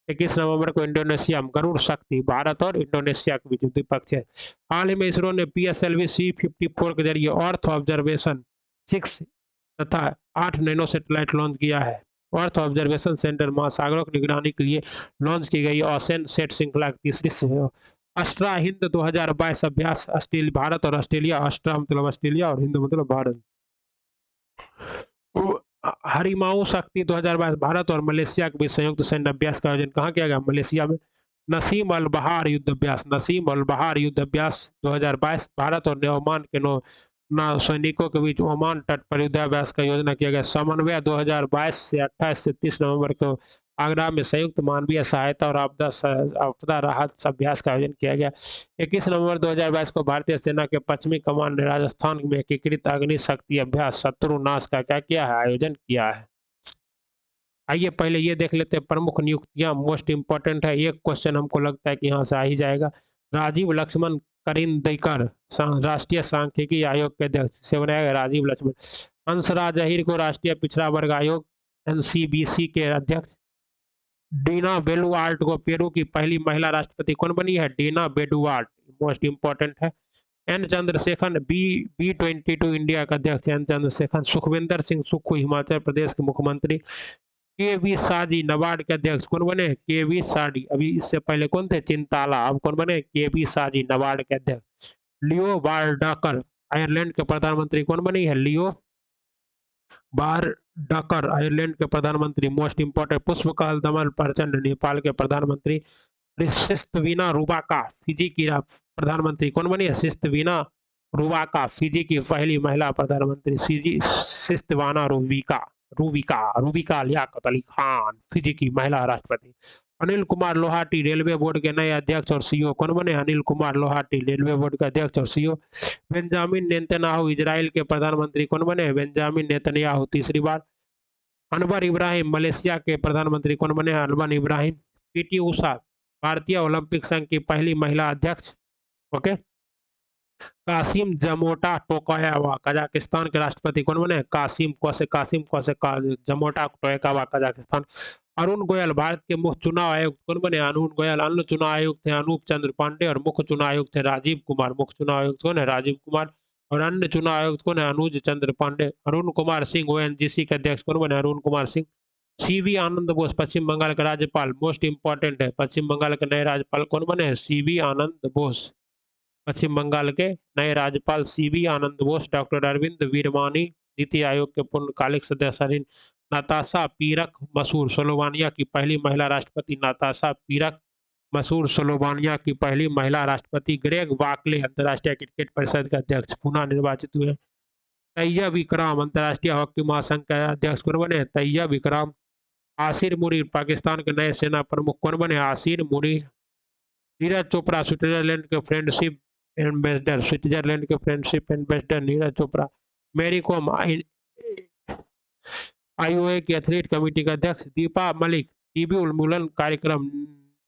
A: 21 नवंबर को इंडोनेशिया में गरुड़ शक्ति भारत और इंडोनेशिया के बीच द्विपक्षीय। हाल ही में इसरो ने PSLV C-54 के जरिए अर्थ ऑब्जर्वेशन 6 तथा 8 नैनो सैटेलाइट लॉन्च किया है। अर्थ ऑब्जर्वेशन सेंटर महासागरों की निगरानी के लिए लॉन्च की गई ओशन सेट श्रृंखला की तीसरी अस्ट्रा हिंद 2022 अभ्यास भारत और ऑस्ट्रेलिया। अस्ट्रा मतलब ऑस्ट्रेलिया और हिंद मतलब भारत। हरिमाऊ शक्ति 2022 भारत और मलेशिया के बीच संयुक्त सैन्य अभ्यास का आयोजन कहाँ किया गया? मलेशिया में। नसीम अल बहार युद्ध अभ्यास, नसीम अल बहार युद्ध अभ्यास 2022 भारत और ओमान के नौ नौ सैनिकों के बीच ओमान तट पर युद्धाभ्यास का योजना किया गया। समन्वय 2022 से 28 से 30 नवंबर को आगरा में संयुक्त मानवीय सहायता और आपदा राहत अभ्यास का आयोजन किया गया। 21 नवंबर 2022 को भारतीय सेना के पश्चिमी कमान ने राजस्थान में एकीकृत अग्नि शक्ति अभ्यास शत्रु नाश का क्या किया है? आयोजन किया है। आइए पहले ये देख लेते हैं प्रमुख नियुक्तियां, मोस्ट इंपॉर्टेंट है। एक क्वेश्चन हमको लगता है कि यहाँ से आ ही जाएगा। राजीव लक्ष्मण करिंदकर राष्ट्रीय सांख्यिकी आयोग के अध्यक्ष से बनाया गया राजीव लक्ष्मण। हंसराज अहीर को राष्ट्रीय पिछड़ा वर्ग आयोग एनसीबीसी के अध्यक्ष। डीना बेलुआर्ट को पेरू की पहली महिला राष्ट्रपति कौन बनी है? डीना बेलुआर्ट, मोस्ट इंपॉर्टेंट है। एन चंद्रशेखर B22 इंडिया का अध्यक्ष एन चंद्रशेखर। सुखविंदर सिंह सुक्खू हिमाचल प्रदेश के मुख्यमंत्री। के वी साजी नाबार्ड के अध्यक्ष कौन बने? के वी साजी। अभी इससे पहले कौन थे? चिंताला। अब कौन बने? के वी साजी नाबार्ड के अध्यक्ष। लियो वार्डाकर आयरलैंड के प्रधानमंत्री कौन बनी है? लियो वार्डाकर आयरलैंड के प्रधानमंत्री, मोस्ट इंपोर्टेंट। पुष्पकमल दमन प्रचंड नेपाल के प्रधानमंत्री। सिस्तवीना रुबाका फिजी की प्रधानमंत्री कौन बनी है? सिस्तवीना रुबाका फिजी की पहली महिला प्रधानमंत्री। सिस्तवाना रुबिका रूबिका रूबिका लियाकत अली खान फिजी की महिला राष्ट्रपति। अनिल कुमार लोहाटी रेलवे बोर्ड के नए अध्यक्ष और सीईओ कौन बने? अनिल कुमार लोहाटी रेलवे बोर्ड के अध्यक्ष और सीईओ। बेंजामिन नेतन्याहू इजराइल के प्रधानमंत्री कौन बने? बेंजामिन नेतन्याहू तीसरी बार। अनवर इब्राहिम मलेशिया के प्रधानमंत्री कौन बने? अनवर इब्राहिम। पीटी उषा भारतीय ओलंपिक संघ की पहली महिला अध्यक्ष। ओके। कासिम जमोटा टोकायावा कजाकिस्तान के राष्ट्रपति कौन बने? कासिम कोसे जमोटा टोकायावा कजाकिस्तान। अरुण गोयल भारत के मुख्य चुनाव आयुक्त कौन बने? अरुण गोयल। अन्य चुनाव आयुक्त थे अनूप चंद्र पांडे और मुख्य चुनाव आयुक्त थे राजीव कुमार। मुख्य चुनाव आयुक्त कौन है? राजीव कुमार। और अन्य चुनाव आयुक्त कौन है? अनुज चंद्र पांडे। अरुण कुमार सिंह ओएनजीसी के अध्यक्ष कौन बने? अरुण कुमार सिंह। सीवी आनंद बोस पश्चिम बंगाल के राज्यपाल, मोस्ट इंपॉर्टेंट है। पश्चिम बंगाल के नए राज्यपाल कौन बने हैं? सीवी आनंद बोस। पश्चिम बंगाल के नए राज्यपाल सीवी आनंद बोस। डॉक्टर अरविंद वीरवानी नीति आयोग के पूर्णकालिक सदस्य। नाताशा पीरक मसूर स्लोवानिया की पहली महिला राष्ट्रपति। नाताशा पीरक मसूर स्लोवानिया की पहली महिला राष्ट्रपति। ग्रेग वाकले अंतर्राष्ट्रीय क्रिकेट परिषद के अध्यक्ष पुनः निर्वाचित हुए। तैयब इकराम अंतर्राष्ट्रीय हॉकी महासंघ के अध्यक्ष कौन बने? तैयब इकराम। आसिर मुनीर पाकिस्तान के नए सेना प्रमुख कौन बने? आसिर मुनीर। नीरज चोपड़ा स्विट्जरलैंड के friendship ambassador Neeraj Chopra. Mary Kom IOA की एथलीट कमेटी का अध्यक्ष। दीपा मलिक टीबी उन्मूलन कार्यक्रम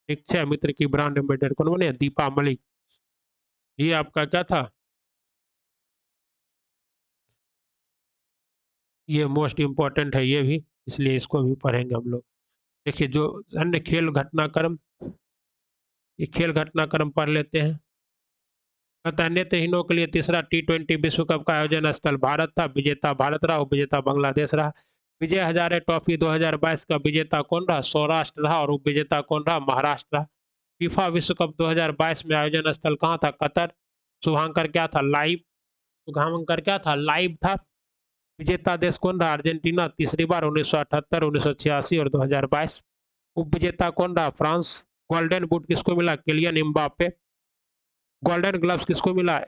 A: निक्षय मित्र की ब्रांड एम्बेसडर कौन बने? दीपा मलिक। ये आपका क्या था? ये मोस्ट इंपॉर्टेंट है ये भी, इसलिए इसको भी पढ़ेंगे हम लोग। देखिए जो अन्य खेल घटनाक्रम, ये खेल घटनाक्रम पढ़ लेते हैं। अतः नेत्रहीनों के लिए तीसरा T20 विश्व कप का आयोजन स्थल भारत था। विजेता भारत रहा, उपविजेता बांग्लादेश रहा। विजय हजारे ट्रॉफी 2022 का विजेता कौन रहा? सौराष्ट्र रहा। और उपविजेता कौन रहा? महाराष्ट्र रहा। फीफा विश्व कप 2022 में आयोजन स्थल कहाँ था? कतर। शुभांकर क्या था? लाइव। शुभांकर क्या था? लाइव था। विजेता देश कौन रहा? अर्जेंटीना तीसरी बार 1978, 1986 और 2022। उपविजेता कौन रहा? फ्रांस। गोल्डन बूट किसको मिला? Kylian Mbappe. गोल्डन ग्लव्स किसको मिला?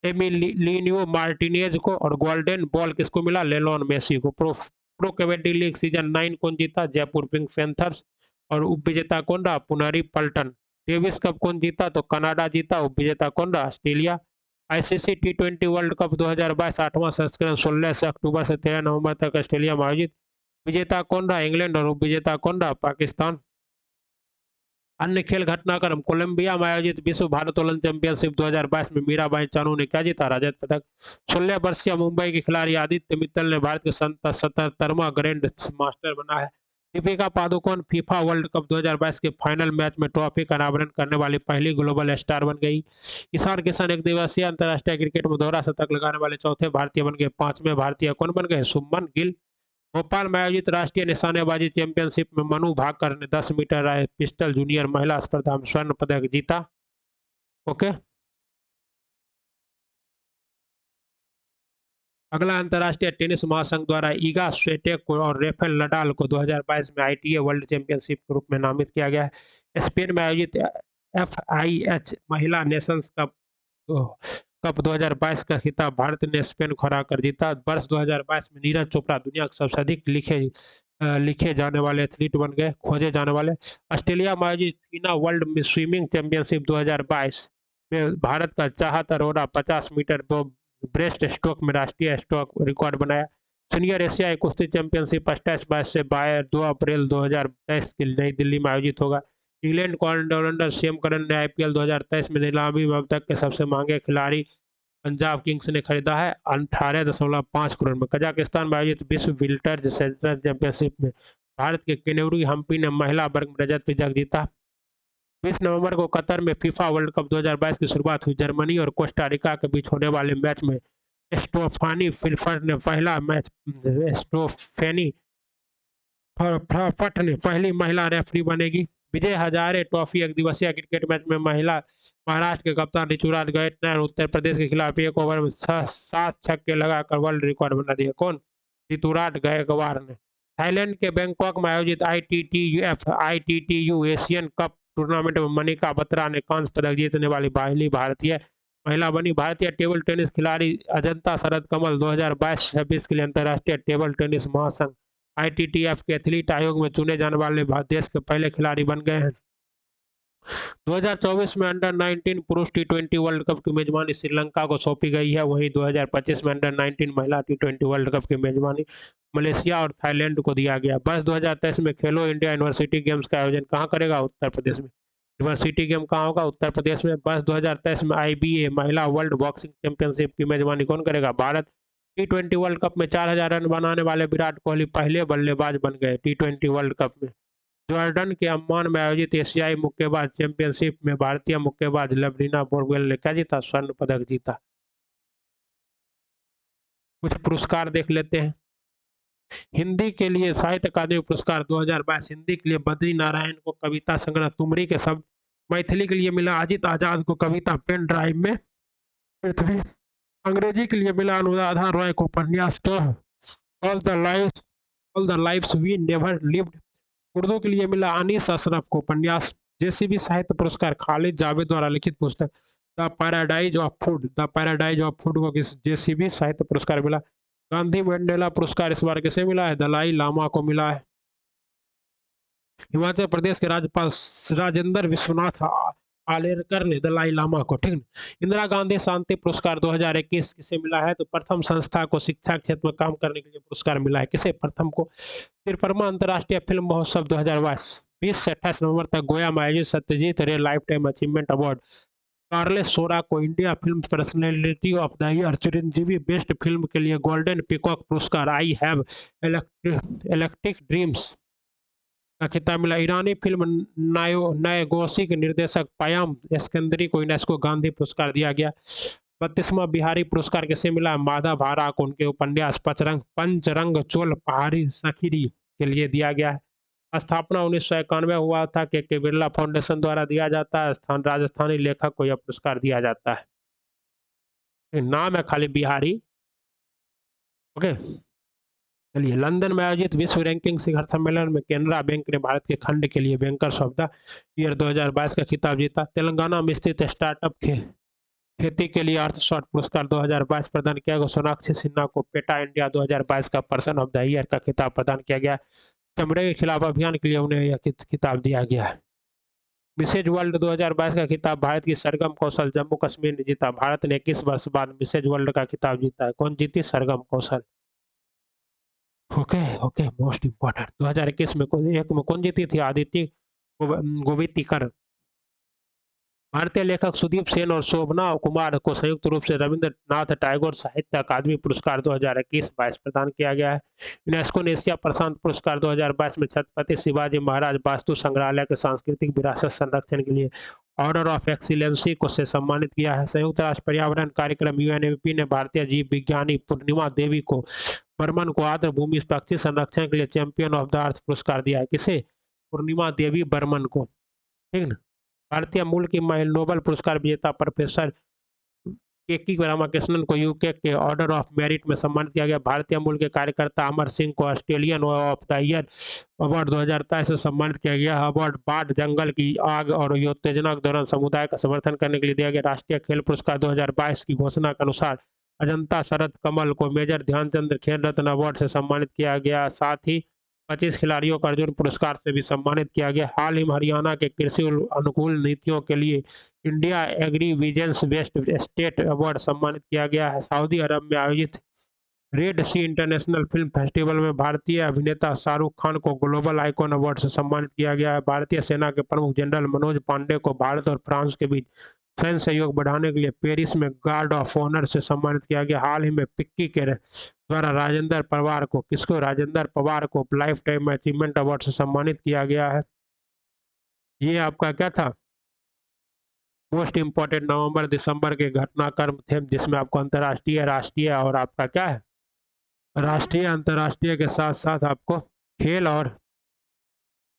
A: एमिलियो मार्टिनेज को। और गोल्डन बॉल किसको मिला? लेलोन मेसी को। प्रो कबड्डी लीग सीजन 9 कौन जीता? Jaipur pink panthers. और उपविजेता कौन रहा? पुनारी पल्टन। डेविस कप कौन जीता? तो कनाडा जीता। उपविजेता कौन रहा? Australia. ICC T20 world cup 2022 8वां संस्करण 16 से अक्टूबर से 13 नवंबर तक ऑस्ट्रेलिया में आयोजित। विजेता कौन रहा? इंग्लैंड। और उपविजेता कौन रहा? पाकिस्तान। अन्य खेल घटनाक्रम कोलंबिया में आयोजित विश्व भारोत्तोलन चैंपियनशिप 2022 में मीराबाई चानू ने क्या जीता? रजत पदक। 16 वर्षीय मुंबई के खिलाड़ी आदित्य मित्तल ने भारत के 77वां ग्रैंड मास्टर बना है। Deepika Padukone FIFA world cup 2022 के फाइनल मैच में ट्रॉफी का अनावरण करने वाली पहली ग्लोबल स्टार बन गई। ईशान किशन एक दिवसीय अंतर्राष्ट्रीय क्रिकेट में दोहरा शतक लगाने वाले चौथे भारतीय बन गए। 5वें भारतीय कौन बन गए? शुभमन गिल। भोपाल में आयोजित राष्ट्रीय निशानेबाजी चैंपियनशिप में मनु भाकर ने 10 मीटर पिस्टल जूनियर महिला स्पर्धा में स्वर्ण पदक जीता। ओके। अगला अंतर्राष्ट्रीय टेनिस महासंघ द्वारा ईगा स्विएटेक को और राफेल नडाल को 2022 में आईटीए वर्ल्ड चैंपियनशिप के रूप में नामित किया गया है। स्पेन में आयोजित एफआईएच महिला नेशंस कप 2022 का खिताब भारत ने स्पेन को हराकर जीता। वर्ष 2022 में नीरज चोपड़ा दुनिया के सबसे अधिक लिखे जाने वाले एथलीट बन गए, खोजे जाने वाले। ऑस्ट्रेलिया में आयोजित फीना वर्ल्ड स्विमिंग चैंपियनशिप 2022 में भारत का चाहत अरोड़ा 50 मीटर ब्रेस्ट स्ट्रोक में राष्ट्रीय स्ट्रोक रिकॉर्ड बनाया। सीनियर एशियाई कुश्ती चैंपियनशिप 28-22 से 2 अप्रैल 2023 की नई दिल्ली में आयोजित होगा। इंग्लैंड को ऑलराउंडर सीएम करन ने आईपीएल 2023 में नीलामी में अब तक के सबसे महंगे खिलाड़ी पंजाब किंग्स ने खरीदा है 18.5 करोड़ में। कजाकिस्तान में आयोजित विश्व विल्टर सेंटर चैंपियनशिप में भारत के केनेडी हम्पी ने महिला वर्ग में रजत पदक जीता। 20 नवंबर को कतर में फीफा वर्ल्ड कप 2022 की शुरुआत हुई। जर्मनी और कोस्टा रिका के बीच होने वाले मैच में स्टेफानी फिलफर ने पहला मैच स्टेफानी फट ने पहली महिला रेफरी बनेगी। विजय हजारे ट्रॉफी एक दिवसीय क्रिकेट मैच में महिला महाराष्ट्र के कप्तान ऋतुराज गायकवाड़ ने उत्तर प्रदेश के खिलाफ एक ओवर में 7 छक्के लगाकर वर्ल्ड रिकॉर्ड बना दिया। कौन? ऋतुराज गायकवाड़ ने। थाईलैंड के बैंकॉक में आयोजित आईटीटीयू एशियन कप टूर्नामेंट में मनिका बत्रा ने कांस्य पदक जीतने वाली पहली भारतीय महिला बनी। भारतीय टेबल टेनिस खिलाड़ी अजंता शरद कमल 2022-26 के लिए अंतर्राष्ट्रीय टेबल टेनिस महासंघ आईटीटीएफ के एथलीट आयोग में चुने जाने वाले देश के पहले खिलाड़ी बन गए हैं। 2024 में अंडर 19 पुरुष टी20 वर्ल्ड कप की मेजबानी श्रीलंका को सौंपी गई है। वहीं 2025 में अंडर 19 महिला टी20 वर्ल्ड कप की मेजबानी मलेशिया और थाईलैंड को दिया गया। वर्ष 2023 में खेलो इंडिया यूनिवर्सिटी गेम्स का आयोजन कहाँ करेगा? उत्तर प्रदेश में। यूनिवर्सिटी गेम कहाँ होगा? उत्तर प्रदेश में। वर्ष 2023 में आईबीए महिला वर्ल्ड बॉक्सिंग चैंपियनशिप की मेजबानी कौन करेगा? भारत। टी20 वर्ल्ड कप में 4000 रन बनाने वाले विराट कोहली पहले बल्लेबाज बन गए टी20 वर्ल्ड कप में। जॉर्डन के अम्मान में आयोजित एशियाई मुक्केबाज चैंपियनशिप में भारतीय मुक्केबाज लवलीना बोरगोहेन ने क्या जीता? स्वर्ण पदक जीता। कुछ पुरस्कार देख लेते हैं। हिंदी के लिए साहित्य अकादमी पुरस्कार 2022 हिंदी के लिए बद्री नारायण को कविता संग्रह तुमरी के शब्द। मैथिली के लिए मिला अजित आजाद को कविता पेन ड्राइव में पृथ्वी। अंग्रेजी के लिए मिला अनुराधा रॉय को उपन्यास all the lives we never lived. Urdu के लिए मिला अनीस अशरफ को उपन्यास। जेसीबी साहित्य पुरस्कार खालिद जावेद द्वारा लिखित पुस्तक द पैराडाइज ऑफ फूड को किस जेसीबी साहित्य पुरस्कार मिला। गांधी मंडेला पुरस्कार इस बार किसे मिला है? दलाई लामा को मिला है। हिमाचल प्रदेश के राज्यपाल राजेंद्र विश्वनाथ आलेरकर ने दलाई लामा को, ठीक। इंदिरा गांधी शांति पुरस्कार 2021 किसे मिला है? तो प्रथम संस्था को शिक्षा क्षेत्र में काम करने के लिए पुरस्कार मिला है। किसे? प्रथम को। 53वां अंतर्राष्ट्रीय फिल्म महोत्सव 2022 20 से 28 नवंबर तक गोया में आयोजित Satyajit Ray lifetime achievement award Carlos Saura को India film personality of the year. Chiranjeevi best film के लिए गोल्डन पीकॉक पुरस्कार। आई हैव इलेक्ट्रिक ड्रीम्स का खिताब मिला। ईरानी फिल्म नायगोसी के निर्देशक पयाम एस्कंदरी को यूनेस्को गांधी पुरस्कार दिया गया। 32वां बिहारी पुरस्कार किसे मिला? माधव भारा को उनके उपन्यास पंचरंग चोल पहाड़ी सखीरी के लिए दिया गया है। स्थापना 1991 हुआ था। के बिरला फाउंडेशन द्वारा दिया जाता है। राजस्थानी लेखक को यह पुरस्कार दिया जाता है। नाम है खाली बिहारी। ओके, चलिए। लंदन में आयोजित विश्व रैंकिंग शिखर सम्मेलन में केनरा बैंक ने भारत के खंड के लिए बैंकर्स ऑफ द ईयर 2022 का खिताब जीता। तेलंगाना में स्थित स्टार्टअप खेती के लिए अर्थशॉट पुरस्कार 2022 प्रदान किया गया। सोनाक्षी सिन्हा को पेटा इंडिया 2022 का पर्सन ऑफ द ईयर का खिताब प्रदान किया गया। चमड़े के खिलाफ अभियान के लिए उन्हें यह खिताब दिया गया है। मिसेज वर्ल्ड 2022 का खिताब भारत की सरगम कौशल जम्मू कश्मीर ने जीता। भारत ने 21 वर्ष बाद मिसेज वर्ल्ड का खिताब जीता है। कौन जीती? Sargam Koushal. Okay, most important. 2021 में कौन जीती थी? आदित्य गोवितीकर। भारतीय लेखक सुदीप सेन और शोभना कुमार को संयुक्त रूप से रविंद्रनाथ टैगोर साहित्य अकादमी पुरस्कार 2021-22 प्रदान किया गया है। यूनेस्को ने एशिया प्रशांत पुरस्कार 2022 में छत्रपति शिवाजी महाराज वास्तु संग्रहालय के सांस्कृतिक विरासत संरक्षण के लिए ऑर्डर ऑफ एक्सीलेंसी को से सम्मानित किया है। संयुक्त राष्ट्र पर्यावरण कार्यक्रम यूएनईपी ने भारतीय जीव विज्ञानी पूर्णिमा देवी को बर्मन को आर्द्र भूमि पक्षी संरक्षण के लिए चैंपियन ऑफ द अर्थ पुरस्कार दिया है। किसे? पूर्णिमा देवी बर्मन को, ठीक ना। भारतीय मूल की नोबेल पुरस्कार विजेता प्रोफेसर के रामाकृष्णन को यूके के ऑर्डर ऑफ मेरिट में सम्मानित किया गया। भारतीय मूल के कार्यकर्ता अमर सिंह को Australian of the year award 2023 से सम्मानित किया गया। अवार्ड बाढ़, जंगल की आग और योजना के दौरान समुदाय का समर्थन करने के लिए दिया गया। राष्ट्रीय खेल पुरस्कार 2022 की घोषणा के अनुसार अजंता शरद कमल को मेजर ध्यानचंद खेल रत्न अवार्ड से सम्मानित किया गया। साथ ही 25 खिलाड़ियों को अर्जुन पुरस्कार से भी सम्मानित किया गया। हाल ही में हरियाणा के कृषि अनुकूल नीतियों के लिए India agri visions best state award सम्मानित किया गया है। सऊदी अरब में आयोजित red sea international film festival में भारतीय अभिनेता शाहरुख खान को ग्लोबल आइकॉन अवार्ड से सम्मानित किया गया है। भारतीय सेना के प्रमुख जनरल मनोज पांडे को भारत और फ्रांस के बीच सैन्य सहयोग बढ़ाने के लिए पेरिस में गार्ड ऑफ ऑनर से सम्मानित किया गया। हाल ही में पिक्की के द्वारा राजेंद्र पवार को लाइफ टाइम अचीवमेंट अवार्ड से सम्मानित किया गया है। ये आपका क्या था, मोस्ट इंपॉर्टेंट नवंबर दिसंबर के घटनाक्रम थे, जिसमें आपको अंतर्राष्ट्रीय, राष्ट्रीय और आपका क्या है, राष्ट्रीय अंतर्राष्ट्रीय के साथ साथ आपको खेल और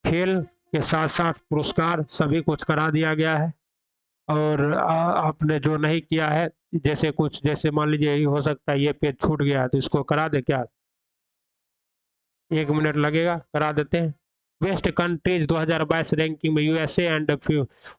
A: खेल के साथ साथ पुरस्कार सभी कुछ करा दिया गया है। और आपने जो नहीं किया है, जैसे कुछ, जैसे मान लीजिए ये हो सकता है ये पेज छूट गया तो इसको करा दे क्या, 1 मिनट लगेगा, करा देते हैं। वेस्ट कंट्रीज 2022 रैंकिंग में यूएसए एंड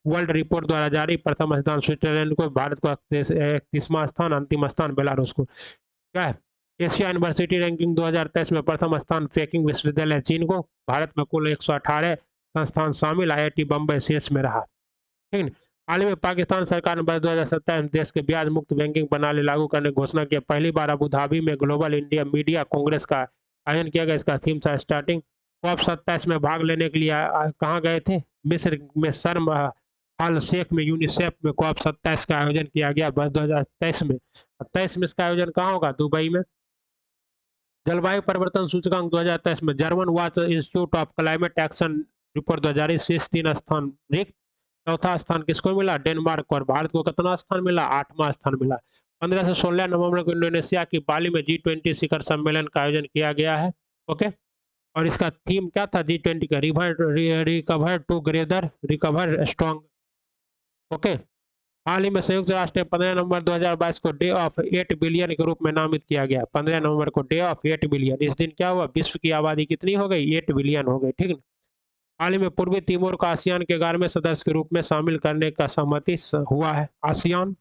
A: वर्ल्ड रिपोर्ट द्वारा जारी प्रथम स्थान स्विट्जरलैंड को, भारत को 31वां स्थान, अंतिम स्थान बेलारूस को। क्या है, एशिया यूनिवर्सिटी रैंकिंग 2023 में प्रथम स्थान पेकिंग विश्वविद्यालय चीन को, भारत में कुल 118 संस्थान शामिल, आईआईटी बम्बई शीर्ष में रहा। ठीक है। हाल ही में पाकिस्तान सरकार ने वर्ष 2027 में देश के ब्याज मुक्त बैंकिंग प्रणाली लागू करने की घोषणा की। पहली बार अबू धाबी में ग्लोबल इंडिया मीडिया कांग्रेस का आयोजन किया गया। इसका थीम था स्टार्टिंग। कॉप 27 में भाग लेने के लिए कहाँ गए थे, मिस्र में शर्म अल शेख में यूनिसेफ में कॉप 27 का आयोजन किया गया वर्ष 2023 में। 23 में इसका आयोजन कहाँ होगा, दुबई में। जलवायु परिवर्तन सूचकांक 2023 में German watch institute of climate action report 2023 3 स्थान रिक्त। चौथा स्थान किसको मिला, डेनमार्क को। और भारत को कितना स्थान मिला, 8वां स्थान मिला। 15 से 16 नवंबर को इंडोनेशिया की बाली में G20 शिखर सम्मेलन का आयोजन किया गया है। ओके, और इसका थीम क्या था, G20 का, recover together, recover strong. Okay, हाल ही में संयुक्त राष्ट्र ने 15 नवंबर 2022 को डे ऑफ 8 बिलियन के रूप में नामित किया गया। 15 नवंबर को डे ऑफ 8 बिलियन। इस दिन क्या हुआ, विश्व की आबादी कितनी हो गई, 8 बिलियन हो गई। ठीक है। हाल ही में पूर्वी तिमोर को आसियान के 11वें सदस्य के रूप में शामिल करने का सहमति हुआ है। आसियान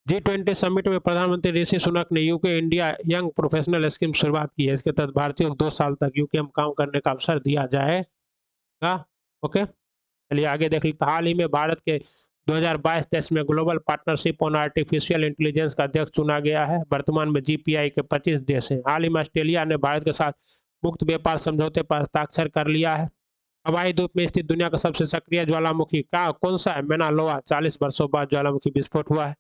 A: G20 समिट में प्रधानमंत्री ऋषि सुनक ने UK India young professional scheme शुरुआत की है। इसके तहत भारतीयों को 2 साल तक यूके में काम करने का अवसर दिया जाएगा। ओके, चलिए आगे देख लेते। हाल ही में भारत के 2022-23 में global partnership on artificial intelligence का अध्यक्ष चुना गया है। वर्तमान में GPI के 25 देश हैं। हाल ही में ऑस्ट्रेलिया ने भारत के साथ मुक्त व्यापार समझौते पर हस्ताक्षर कर लिया है। हवाई द्वीप में स्थित दुनिया का सबसे सक्रिय ज्वालामुखी कौन सा है, मेना लोआ। 40 वर्षों बाद ज्वालामुखी विस्फोट हुआ है।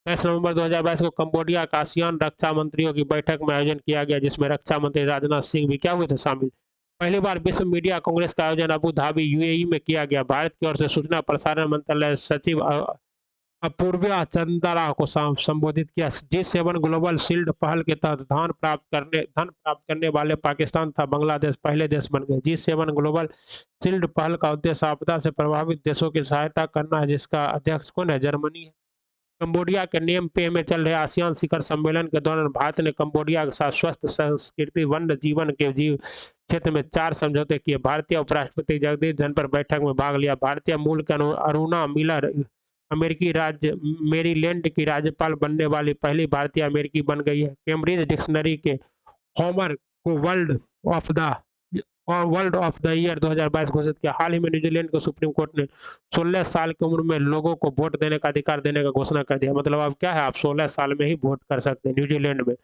A: 23 नवंबर 2022 को कंबोडिया का आसियान रक्षा मंत्रियों की बैठक में आयोजन किया गया, जिसमें रक्षा मंत्री राजनाथ सिंह भी क्या हुए थे शामिल। पहली बार विश्व मीडिया कांग्रेस का आयोजन अबू धाबी UAE में किया गया। भारत की ओर से सूचना प्रसारण मंत्रालय सचिव अपूर्वा चंद्रा को संबोधित किया। G7 ग्लोबल शील्ड पहल के तहत धन प्राप्त करने वाले पाकिस्तान तथा बांग्लादेश पहले देश बन गए। G7 ग्लोबल शील्ड पहल का उद्देश्य आपदा से प्रभावित देशों की सहायता करना है, जिसका अध्यक्ष कौन है, जर्मनी है। कंबोडिया के नेम पे में चल रहे आसियान शिखर सम्मेलन के दौरान भारत ने कंबोडिया के साथ स्वस्थ संस्कृति, वन्य जीवन के जीव क्षेत्र में 4 समझौते किए। भारतीय उपराष्ट्रपति जगदीप धनखड़ बैठक में भाग लिया। भारतीय मूल के अरुणा मिलर अमेरिकी राज्य मेरीलैंड की राज्यपाल बनने वाली पहली भारतीय अमेरिकी बन गई है। कैम्ब्रिज डिक्शनरी के होमर को वर्ल्ड ऑफ द ईयर 2022 घोषित किया। हाल ही में न्यूजीलैंड को सुप्रीम कोर्ट ने 16 साल की उम्र में लोगों को वोट देने का अधिकार देने का घोषणा कर दिया। मतलब अब क्या है, आप 16 साल में ही वोट कर सकते हैं न्यूजीलैंड में।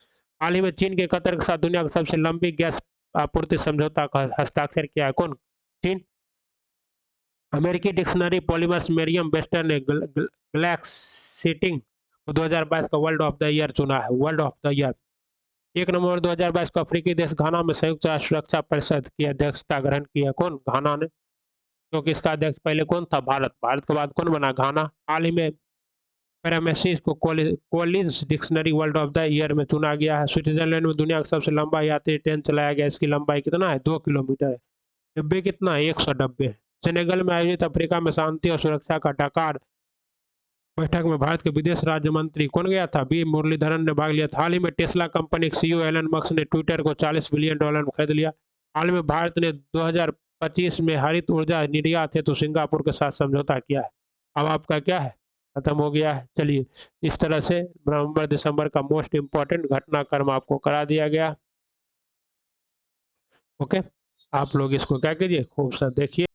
A: हाल ही में चीन के कतर के साथ दुनिया का सबसे लंबी गैस आपूर्ति समझौता का हस्ताक्षर किया है। कौन, चीन। अमेरिकी डिक्शनरी पॉलीमर्स मेरियम वेस्टर ने ग्लैक्सिटिंग को 2022 का वर्ल्ड ऑफ द ईयर चुना है। World of the year. 1 नवंबर 2022 को अफ्रीकी देश घाना में संयुक्त राष्ट्र सुरक्षा परिषद की अध्यक्षता ग्रहण की है। कौन, घाना ने, क्योंकि इसका अध्यक्ष पहले कौन था, भारत। भारत के बाद कौन बना, घाना। हाल ही में पैरामेसिस को Collins dictionary world of the year में चुना गया है। स्विट्जरलैंड में दुनिया का सबसे लंबा यात्री ट्रेन चलाया गया। इसकी लंबाई कितना है, 2 किलोमीटर है। डिब्बे कितना है, 100 डब्बे। सेनेगल में आयोजित अफ्रीका में शांति और सुरक्षा का डकार बैठक में भारत के विदेश राज्य मंत्री कौन गया था? बी मुरलीधरन ने भाग लिया था। हाल ही में टेस्ला कंपनी के सीईओ एलन मस्क ने ट्विटर को $40 बिलियन में खरीद लिया। हाल में भारत ने 2025 में हरित ऊर्जा निर्यात हेतु सिंगापुर के साथ समझौता किया है। अब आपका क्या है, खत्म हो गया है। चलिए, इस तरह से नवंबर दिसंबर का मोस्ट इम्पोर्टेंट घटनाक्रम आपको करा दिया गया। ओके, आप लोग इसको क्या कीजिए, खूब सा देखिए।